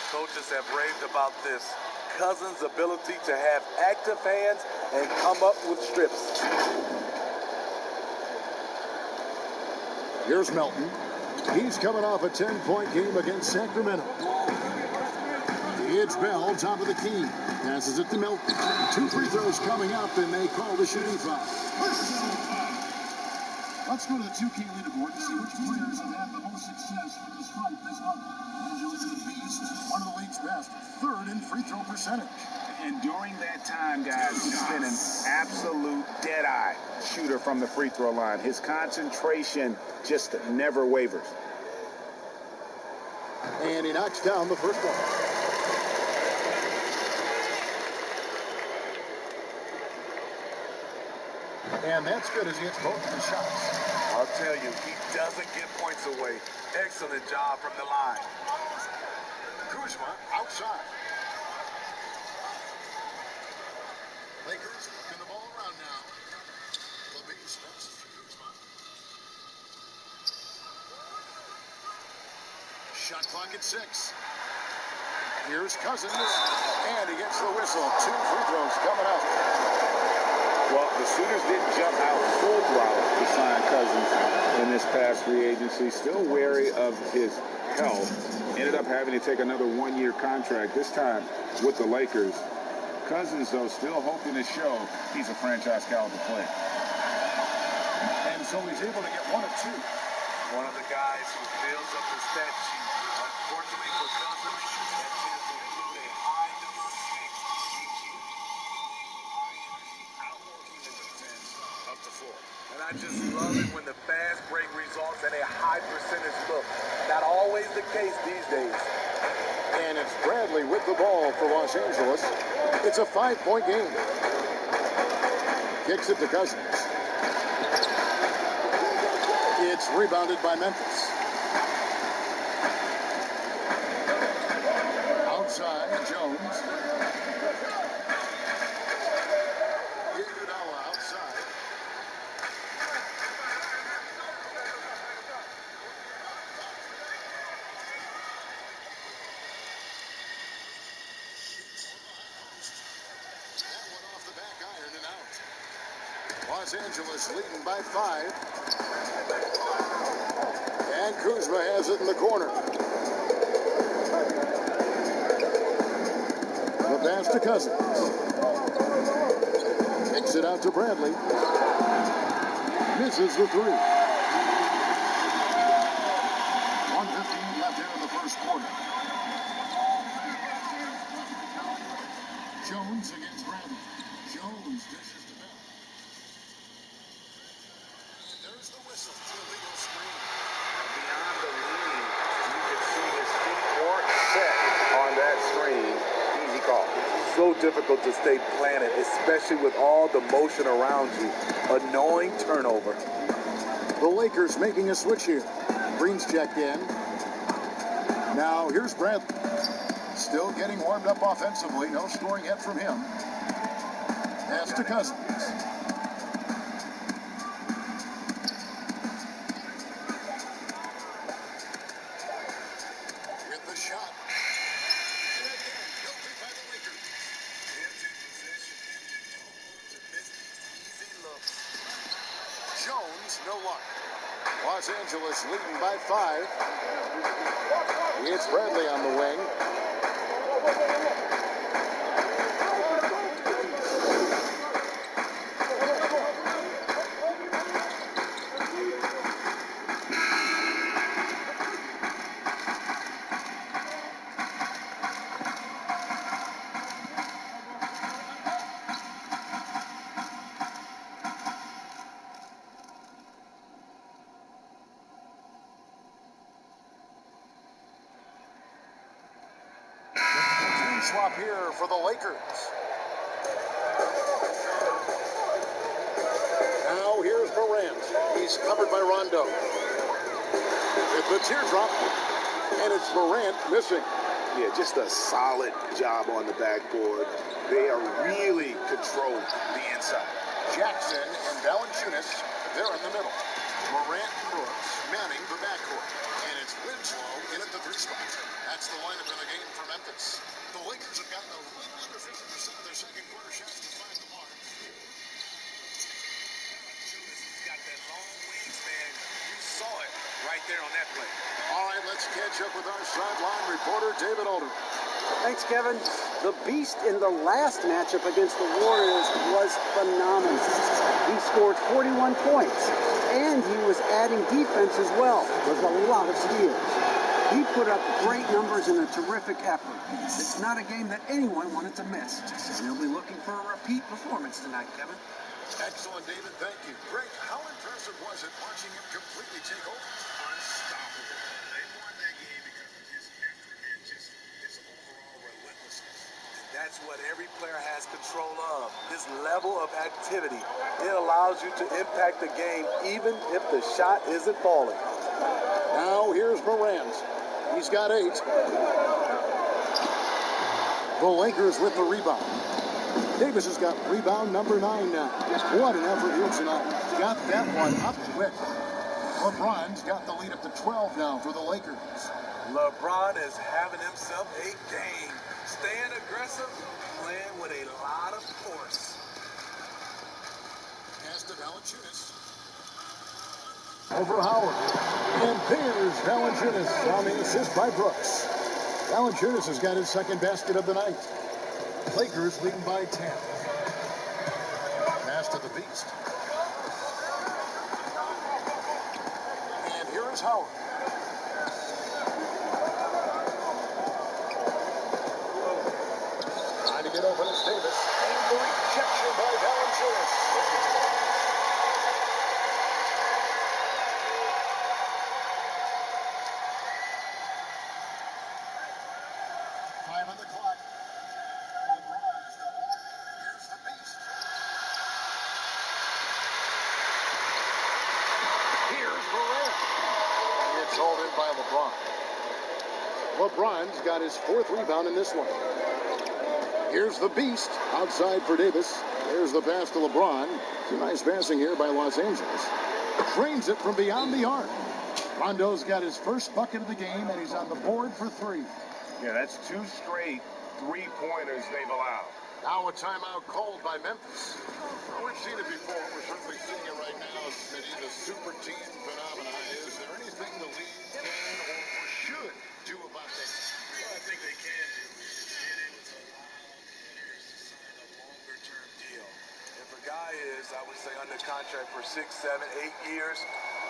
Coaches have raved about this. Cousins' ability to have active hands and come up with strips. Here's Melton. He's coming off a 10-point game against Sacramento. It's Bell, top of the key. Passes it to Melton. 2 free throws coming up, and they call the shooting foul. Let's go to the 2K leaderboard to see which players have had the most success from the stripe this month. Angela's the Beast, one of the league's best, 3rd in free throw percentage. And during that time, guys, he's been an absolute dead-eye shooter from the free throw line. His concentration just never wavers. And he knocks down the first one. And that's good as he hits both of the shots. I'll tell you, he doesn't give points away. Excellent job from the line. Kuzma outside. Lakers working the ball around now. The beast passes to Kuzma. Shot clock at 6. Here's Cousins, and he gets the whistle. 2 free throws coming up. Well, the Sooners didn't jump out full throttle to sign Cousins in this past free agency. Still wary of his health. Ended up having to take another 1-year contract, this time with the Lakers. Cousins, though, still hoping to show he's a franchise caliber player. And so he's able to get 1 of 2. One of the guys who builds up the stat sheet. Unfortunately for Cousins, that tends to include a high number of picks. outworking the defense up the floor. And I just love it when the fast break results in a high percentage look. Not always the case these days. And it's Bradley with the ball for Los Angeles. It's a 5-point game. Kicks it to Cousins. It's rebounded by Memphis. Outside, Jones. Iguodala outside. Los Angeles leading by 5. And Kuzma has it in the corner. The pass to Cousins. Kicks it out to Bradley. Misses the 3. 1:15 left here in the first quarter. Jones against Bradley. Jones dishes to Bell. There's the whistle. Illegal screen. Beyond the leaning, you could see his feet weren't set on that screen. Easy call. So difficult to stay planted, especially with all the motion around you. Annoying turnover. The Lakers making a switch here. Green's checked in. Now here's Bradley. Still getting warmed up offensively. No scoring yet from him. Pass to Cousins. With the shot. And again, filtered by the Lakers. Empty possession. To miss these easy looks. Jones, no luck. Los Angeles leading by 5. It's Bradley on the wing. Swap here for the Lakers. Now here's Morant. He's covered by Rondo. With the teardrop, and it's Morant missing. Yeah, just a solid job on the backboard. They are really controlling the inside. Jackson and Valanciunas, they're in the middle. Morant and Brooks manning the backcourt. And it's Winslow in at the 3 spot. That's the lineup in the game for Memphis. The Lakers have gotten a little under 50% of their second quarter shots to find the mark. He's got that long wingspan. You saw it right there on that play. All right, let's catch up with our sideline reporter, David Alder. Thanks, Kevin. The Beast in the last matchup against the Warriors was phenomenal. He scored 41 points, and he was adding defense as well with a lot of steals. He put up great numbers in a terrific effort. It's not a game that anyone wanted to miss. And he'll be looking for a repeat performance tonight, Kevin. Excellent, David. Thank you. Greg, how impressive was it watching him completely take over? Unstoppable. They won that game because of his effort and just his overall relentlessness. And that's what every player has control of, his level of activity. It allows you to impact the game even if the shot isn't falling. Now here's Morant. He's got 8. The Lakers with the rebound. Davis has got rebound number 9 now. What an effort here tonight. Got that one up quick. LeBron's got the lead up to 12 now for the Lakers. LeBron is having himself a game. Staying aggressive, playing with a lot of force. Pass to Valanciunas. Over Howard. And there's Valanciunas on the assist by Brooks. Valanciunas has got his second basket of the night. Lakers leading by 10. Pass to the Beast. And here is Howard. Trying to get open, it's Davis. And the rejection by Valanciunas. On the clock. Here's the Beast. Here's Morant. It's hauled in by LeBron. LeBron's got his 4th rebound in this one. Here's the Beast outside for Davis. There's the pass to LeBron. It's a nice passing here by Los Angeles. Drains it from beyond the arc. Rondo's got his first bucket of the game, and he's on the board for 3. Yeah, that's 2 straight 3-pointers they've allowed. Now a timeout called by Memphis. We've seen it before. We're certainly seeing it right now. Smitty, the super team phenomenon. Is there anything the league can or should do about that? Well, I think they can do is get able to allow players to sign a longer-term deal. If a guy is, I would say, under contract for 6, 7, 8 years,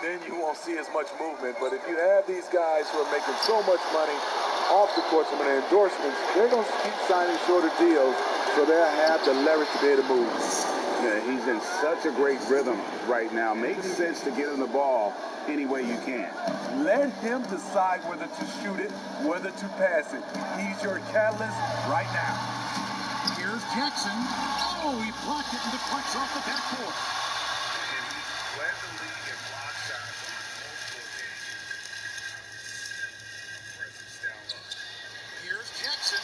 then you won't see as much movement. But if you have these guys who are making so much money off the court from their endorsements, they're going to keep signing shorter deals, so they'll have the leverage to be able to move. Yeah, he's in such a great rhythm right now. Makes sense to get him the ball any way you can. Let him decide whether to shoot it, whether to pass it. He's your catalyst right now. Here's Jackson. Oh, he blocked it and deflects off the backboard. And he's led the league in block shots on multiple occasions. Presence down low. Here's Jackson.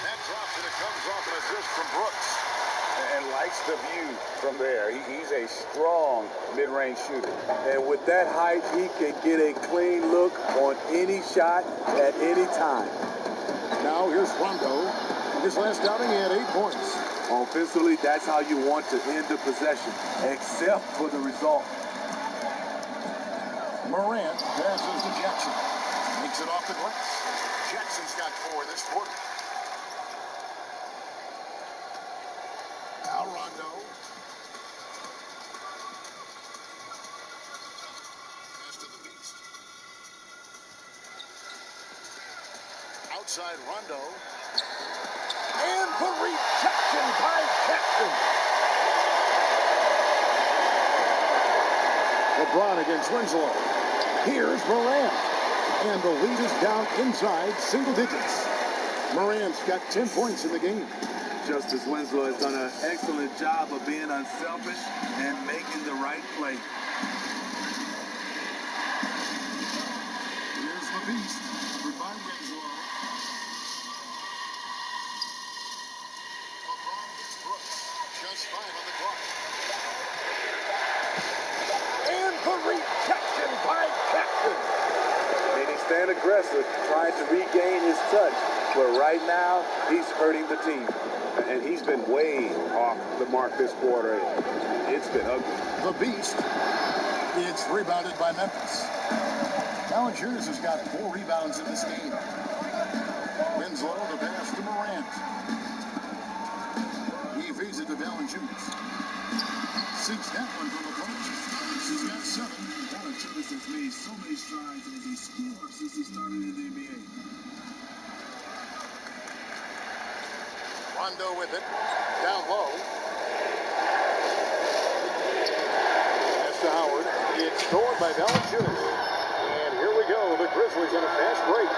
That drops and it comes off an assist from Brooks. And likes the view from there. He's a strong mid-range shooter. And with that height, he can get a clean look on any shot at any time. Now here's Rondo. His last outing, he had 8 points. Offensively, that's how you want to end the possession, except for the result. Morant passes to Jackson. Makes it off the glass. Jackson's got 4 this quarter. Now Rondo. Pass to the Beast. Outside Rondo. And the rejection by Jackson. LeBron against Winslow. Here's Morant. And the lead is down inside single digits. Morant's got 10 points in the game. Justice Winslow has done an excellent job of being unselfish and making the right play. Here's the Beast. Covered by Winslow. LeBron against Brooks. Just 5 on the clock. And the rejection by Jackson. Meaning staying aggressive, trying to regain his touch. But right now, he's hurting the team. And he's been way off the mark this quarter. It's been ugly. The Beast. It's rebounded by Memphis. Valanciunas has got 4 rebounds in this game. Winslow, the pass to Morant. He feeds it to Valanciunas. Sinks that one from the coach. He's got 7. Valanciunas has made so many strides as a scorer since he started in the NBA. Rondo with it. Down low. Pass to Howard. It's stored by Valanciunas. And here we go. The Grizzlies on a fast break.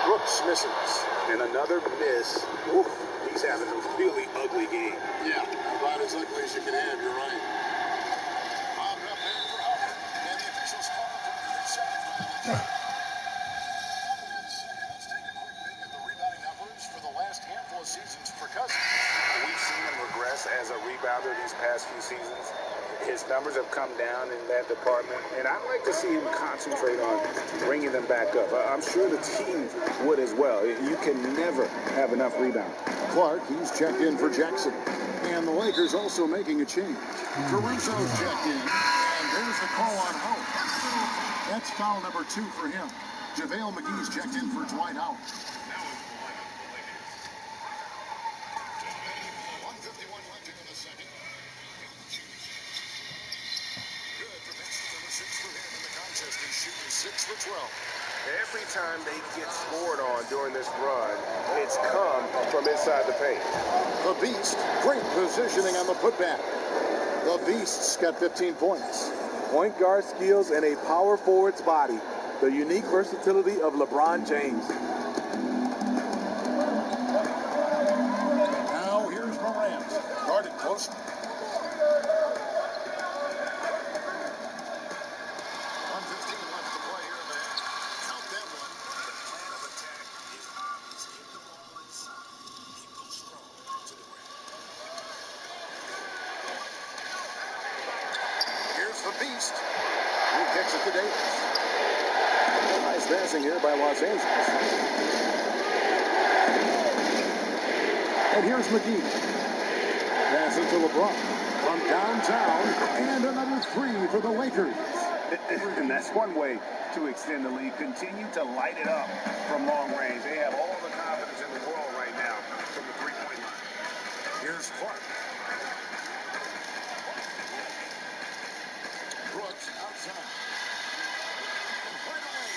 Brooks misses. And another miss. Oof, he's having a really ugly game. Yeah, about as ugly as you can have. You're right. Bobbed up there for Howard. And the officials call it for a 3-second violation. Let's take a quick peek at the rebounding numbers for the last handful of seasons for Cousins. We've seen him regress as a rebounder these past few seasons. His numbers have come down in that department, and I'd like to see him concentrate on bringing them back up. I'm sure the team would as well. You can never have enough rebound. Clark, he's checked in for Jackson. And the Lakers also making a change. Caruso's checked in, and there's the call on Howard. That's foul number 2 for him. JaVale McGee's checked in for Dwight Howard. 1:51 left in the second. Good for Mason. Number 6 for him in the contest. He's shooting 6 for 12. Every time they get scored on during this run, it's come from inside the paint. The Beast, great positioning on the putback. The Beast's got 15 points. Point guard skills and a power forward's body. The unique versatility of LeBron James. Now here's Morant. Guarded close. 1:15 left to play here in the half. Count that one. The plan of attack is obvious. Get the ball inside. He goes strong to the rim. Here's the Beast. He kicks it to Davis. Nice passing here by Los Angeles. And here's McGee. Pass it to LeBron. from downtown, and another three for the Lakers. And that's one way to extend the lead. Continue to light it up from long range. They have all the confidence in the world right now from the three-point line. Here's Clark. Brooks outside. And right away,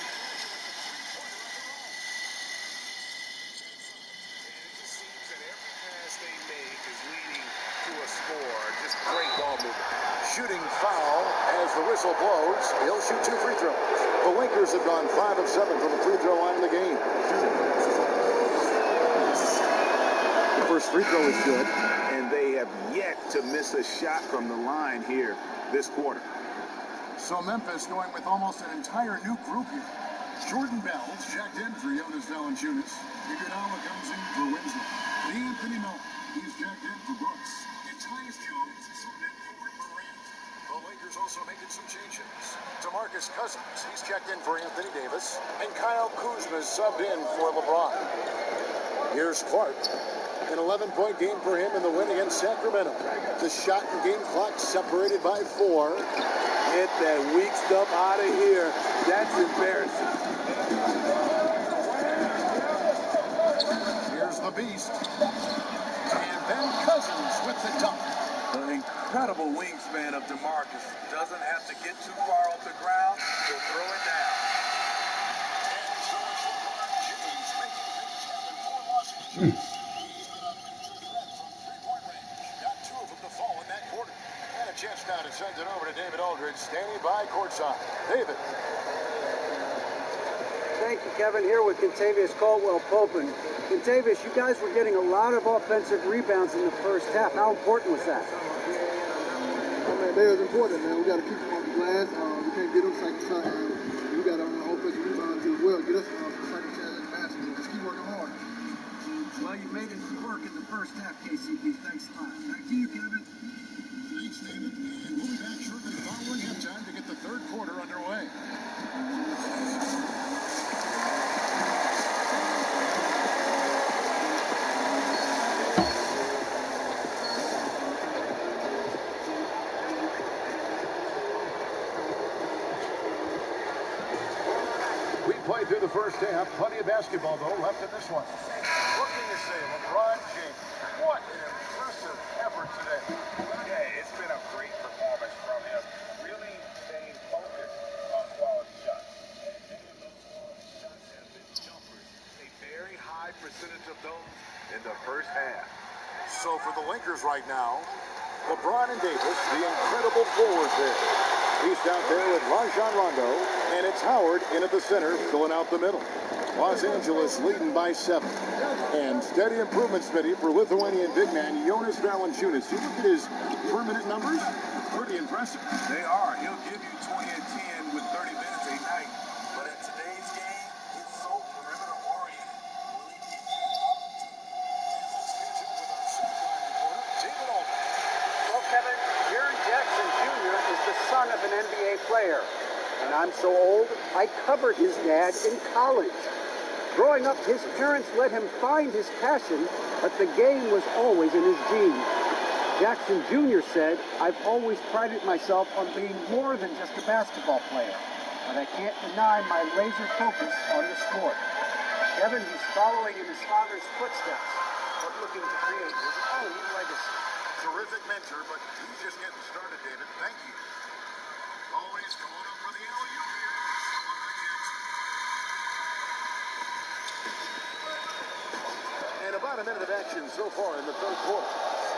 It just seems that every pass they make is leading to a score. Just great ball movement. shooting foul as the whistle blows. He'll shoot 2 free throws. The Lakers have gone 5 of 7 from the free throw line in the game. The first free throw is good, and they have yet to miss a shot from the line here this quarter. So Memphis going with almost an entire new group here. Jordan Bell's checked in for Jonas Valanciunas. Iguodala comes in for Winslow. Anthony Miller, he's checked in for Brooks. And Tyus Jones subbed in for Morant. The Lakers also making some changes. DeMarcus Cousins, he's checked in for Anthony Davis. And Kyle Kuzma's subbed in for LeBron. Here's Clark. An 11-point game for him in the win against Sacramento. The shot and game clock separated by 4. Get that weak stuff out of here. That's embarrassing. Here's the beast. And then Cousins with the dunk. An incredible wingspan of DeMarcus. Doesn't have to get too far off the ground to throw it down. And so it's LeBron James making things happen for Los Angeles. He's been a major threat from three-point range. Got 2 of them to fall in that quarter. And a chance now to send it over to David Aldridge, standing by courtside. David. Thank you, Kevin. Here with Contavious Caldwell-Pope. And Contavious, you guys were getting a lot of offensive rebounds in the first half. How important was that? Oh, man, that was important, man. We got to keep them on the glass. We can't get them second shot. We got to offensive rebounds as well. Get us second chance in the basket. Just keep working hard. Well, you made it work in the first half, KCP. Thanks a lot. Back to you, Kevin. Thanks, David. And we'll be back shortly following halftime to get the third quarter underway. We played through the first half. Plenty of basketball, though, left in this one. Looking to say LeBron James. What an impressive effort today. Yeah, it's been a great performance from him. Really staying focused on quality shots. And many of those quality shots have been jumpers. A very high percentage of those in the first half. So for the Lakers right now, LeBron and Davis, the incredible forwards there. He's out there with Rajon Rondo, and it's Howard in at the center, filling out the middle. Los Angeles leading by 7. And steady improvement, Smitty, for Lithuanian big man Jonas Valanciunas. You look at his per-minute numbers, pretty impressive. They are. He'll give you 20 and 10 with 30 minutes a night. But in today's game, it's so perimeter-oriented. David Aldridge. Well, Kevin, Jaren Jackson Jr. is the son of an NBA player. And I'm so old, I covered his dad in college. Growing up, his parents let him find his passion, but the game was always in his genes. Jackson Jr. said, "I've always prided myself on being more than just a basketball player, but I can't deny my laser focus on the sport." Kevin, he's following in his father's footsteps, but looking to create his own legacy. Terrific mentor, but he's just getting started, David. Thank you. Always going up for the alley-oop here. And about a minute of action so far in the third quarter.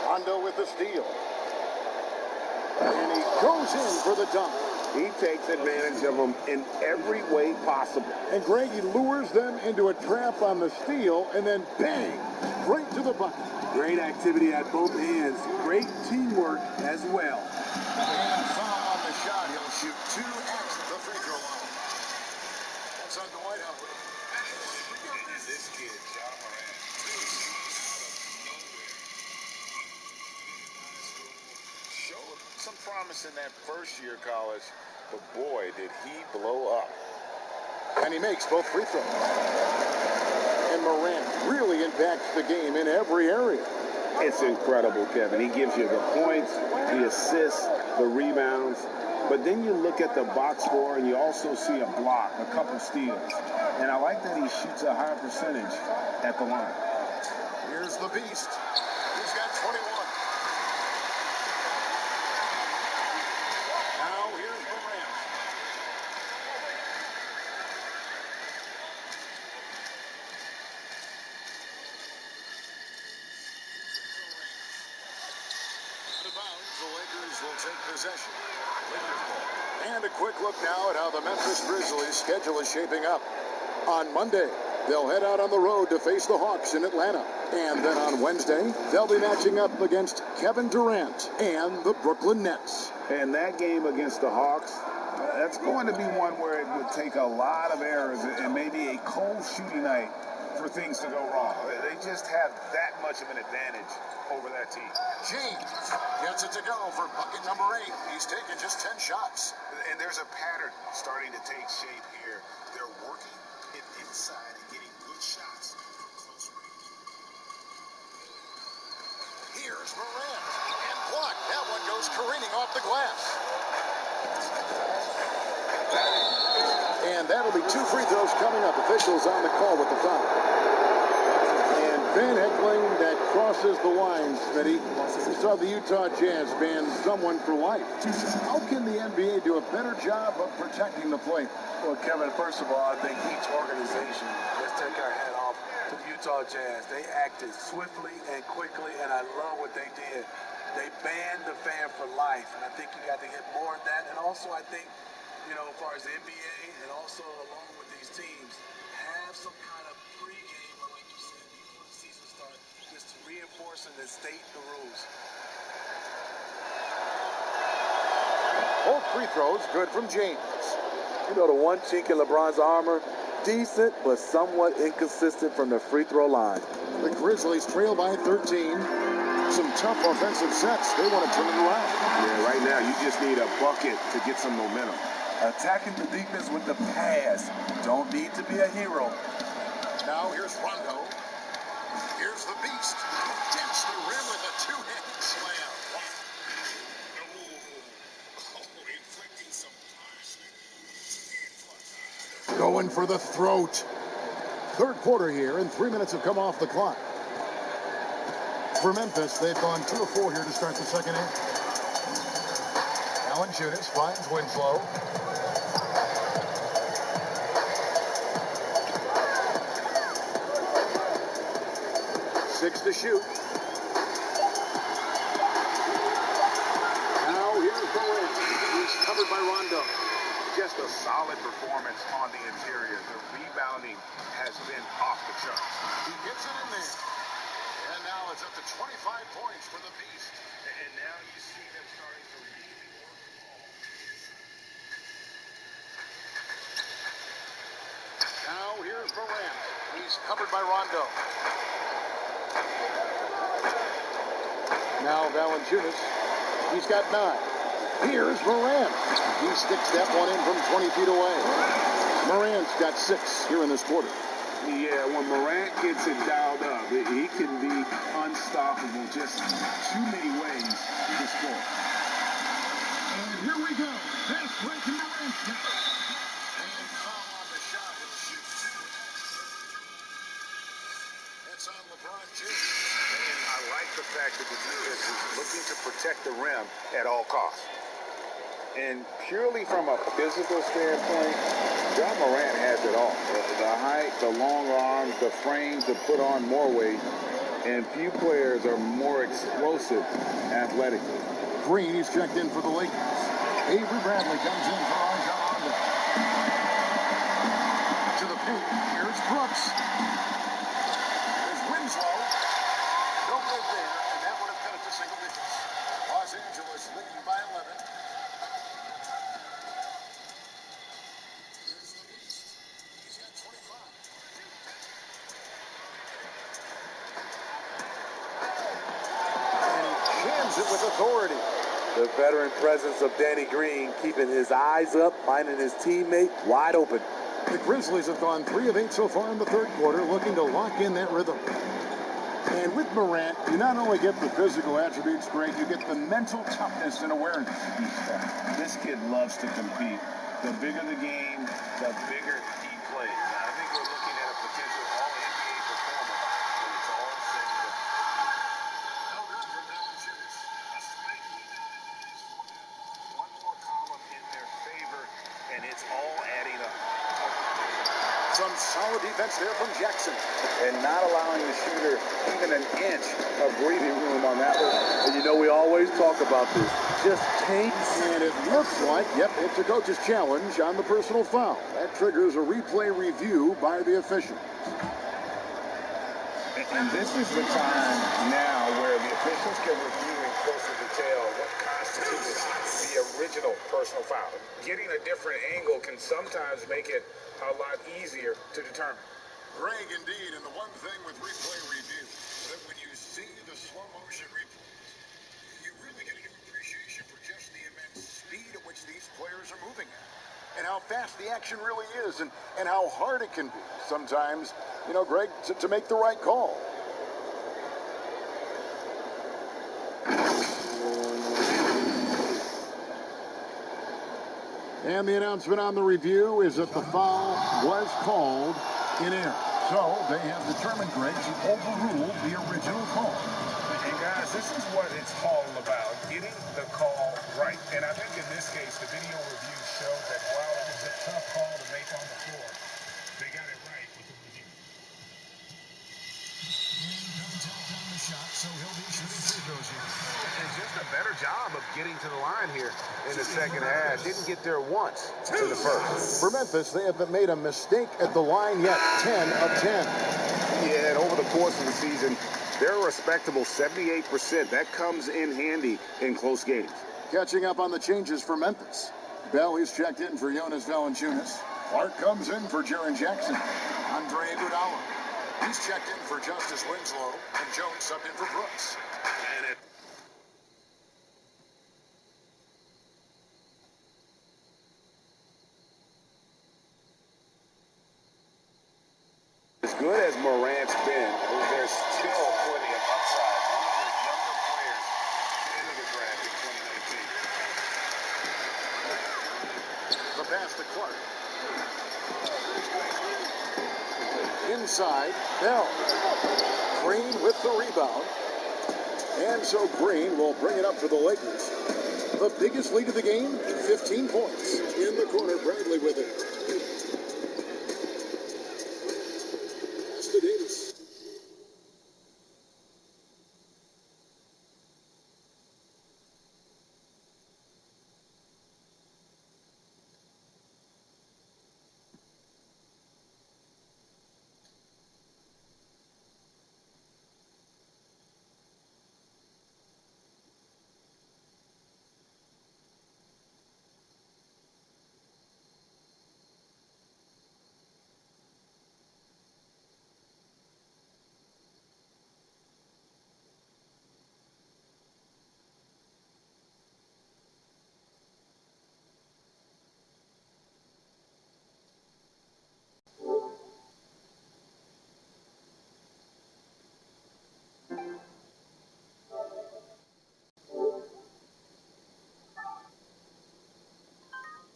Rondo with the steal. And he goes in for the dunk. He takes advantage of them in every way possible. And Greg, he lures them into a trap on the steal, and then bang, right to the bucket. Great activity at both ends. Great teamwork as well. And foul on the shot. He'll shoot 2 at the free throw line. That's on Dwight Howard. And this kid, John Morant, showed some promise in that first year of college, but boy, did he blow up. And he makes both free throws. And Morant really impacts the game in every area. It's incredible, Kevin. He gives you the points, the assists, the rebounds. But then you look at the box score, and you also see a block, a couple steals. And I like that he shoots a higher percentage at the line. Here's the Beast. He's got 21. Now here's Morant. Out of bounds, the Lakers will take possession. Lakers ball. And a quick look now at how the Memphis Grizzlies' schedule is shaping up. On Monday, they'll head out on the road to face the Hawks in Atlanta. And then on Wednesday, they'll be matching up against Kevin Durant and the Brooklyn Nets. And that game against the Hawks, that's going to be one where it would take a lot of errors and maybe a cold shooting night for things to go wrong. They just have that much of an advantage over that team. James gets it to go for bucket number 8. He's taken just 10 shots. And there's a pattern starting to take shape here. They're working it inside and getting good shots from close range. Here's Morant. And blocked. That one goes careening off the glass. And that'll be 2 free throws coming up. Officials on the call with the foul. And fan heckling that crosses the line, Smitty. We saw the Utah Jazz ban someone for life. How can the NBA do a better job of protecting the plate? Well, Kevin, first of all, I think each organization, let's take our hat off to the Utah Jazz. They acted swiftly and quickly, and I love what they did. They banned the fan for life, and I think you got to get more of that. And also, I think, you know, as far as the NBA and also along with these teams, have some kind of pregame, or like you said, before the season starts, just to reinforce and to state the rules. Both free throws good from James. You know, the one chink in LeBron's armor, decent but somewhat inconsistent from the free throw line. The Grizzlies trail by 13. Some tough offensive sets. They want to turn it around. Yeah, right now you just need a bucket to get some momentum. Attacking the defense with the pass. Don't need to be a hero. Now here's Rondo. Here's the Beast. Gets the rim with a two-handed slam. Inflicting some punishment. Going for the throat. Third quarter here, and 3 minutes have come off the clock. For Memphis, they've gone 2 of 4 here to start the second half. Valanciunas finds Winslow. Six to shoot. Now here's Morant. He's covered by Rondo. Just a solid performance on the interior. The rebounding has been off the charts. He gets it in there. And now it's up to 25 points for the Beast. And now you see them starting to really work the ball. Now here's Morant. He's covered by Rondo. Now Valanciunas. He's got 9. Here's Morant. He sticks that one in from 20 feet away. Morant's got 6 here in this quarter. Yeah, when Morant gets it dialed up, he can be unstoppable. Just too many ways to score. And here we go. Pass right to Morant. And foul on the shot. He'll shoot. That's on LeBron James. And I like the fact that the defense is looking to protect the rim at all costs. And purely from a physical standpoint, John Morant has it all. The height, the long arms, the frame to put on more weight. And few players are more explosive athletically. Green, he's checked in for the Lakers. Avery Bradley comes in for Rajon Rondo. To the paint, here's Brooks. There's Winslow. No good there, and that would have cut it to single digits. Los Angeles leading by 11. Here's the Beast. He's got 25. And he jams it with authority. The veteran presence of Danny Green keeping his eyes up, finding his teammate wide open. The Grizzlies have gone 3 of 8 so far in the third quarter, looking to lock in that rhythm. And with Morant, you not only get the physical attributes great, you get the mental toughness and awareness. This kid loves to compete. The bigger the game, the bigger he plays. I think we're looking at a potential all-NBA performer when it's all said and done. No good from Valanciunas. A slight advantage for them. One more column in their favor, and it's all adding up. Some solid defense there from Jackson. And not allowing the shooter even an inch of breathing room on that one. And you know, we always talk about this. Just take. And it looks like, yep, it's a coach's challenge on the personal foul. That triggers a replay review by the official. And this is the time now where the officials can review in closer detail what constitutes the original personal foul. Getting a different angle can sometimes make it a lot easier to determine. Greg, indeed, and the one thing with replay review, that when you see the slow motion replay, you really get a new appreciation for just the immense speed at which these players are moving at, and how fast the action really is, and how hard it can be sometimes, you know, Greg, to make the right call. And the announcement on the review is that the foul was called in error. So they have determined, Greg, to overrule the original call. And guys, this is what it's all about, getting the call right. And I think in this case, the video review showed that while it was a tough call to make on the floor, they got it right with the review. Shot, so he'll be shooting free throws here. And just a better job of getting to the line here in the second half. Didn't get there once in the first. For Memphis, they haven't made a mistake at the line yet. 10 of 10. Yeah, and over the course of the season, they're a respectable 78%. That comes in handy in close games. Catching up on the changes for Memphis. Bell is checked in for Jonas Valanciunas. Clark comes in for Jaren Jackson. Andre Iguodala. He's checked in for Justice Winslow, and Jones subbed in for Brooks. And it As good as Morant's been, there's still plenty of upside. One of the younger players into the draft in 2019. The pass to Clark. Inside, Bell. Green with the rebound. And so Green will bring it up for the Lakers. The biggest lead of the game, 15 points. In the corner, Bradley with it.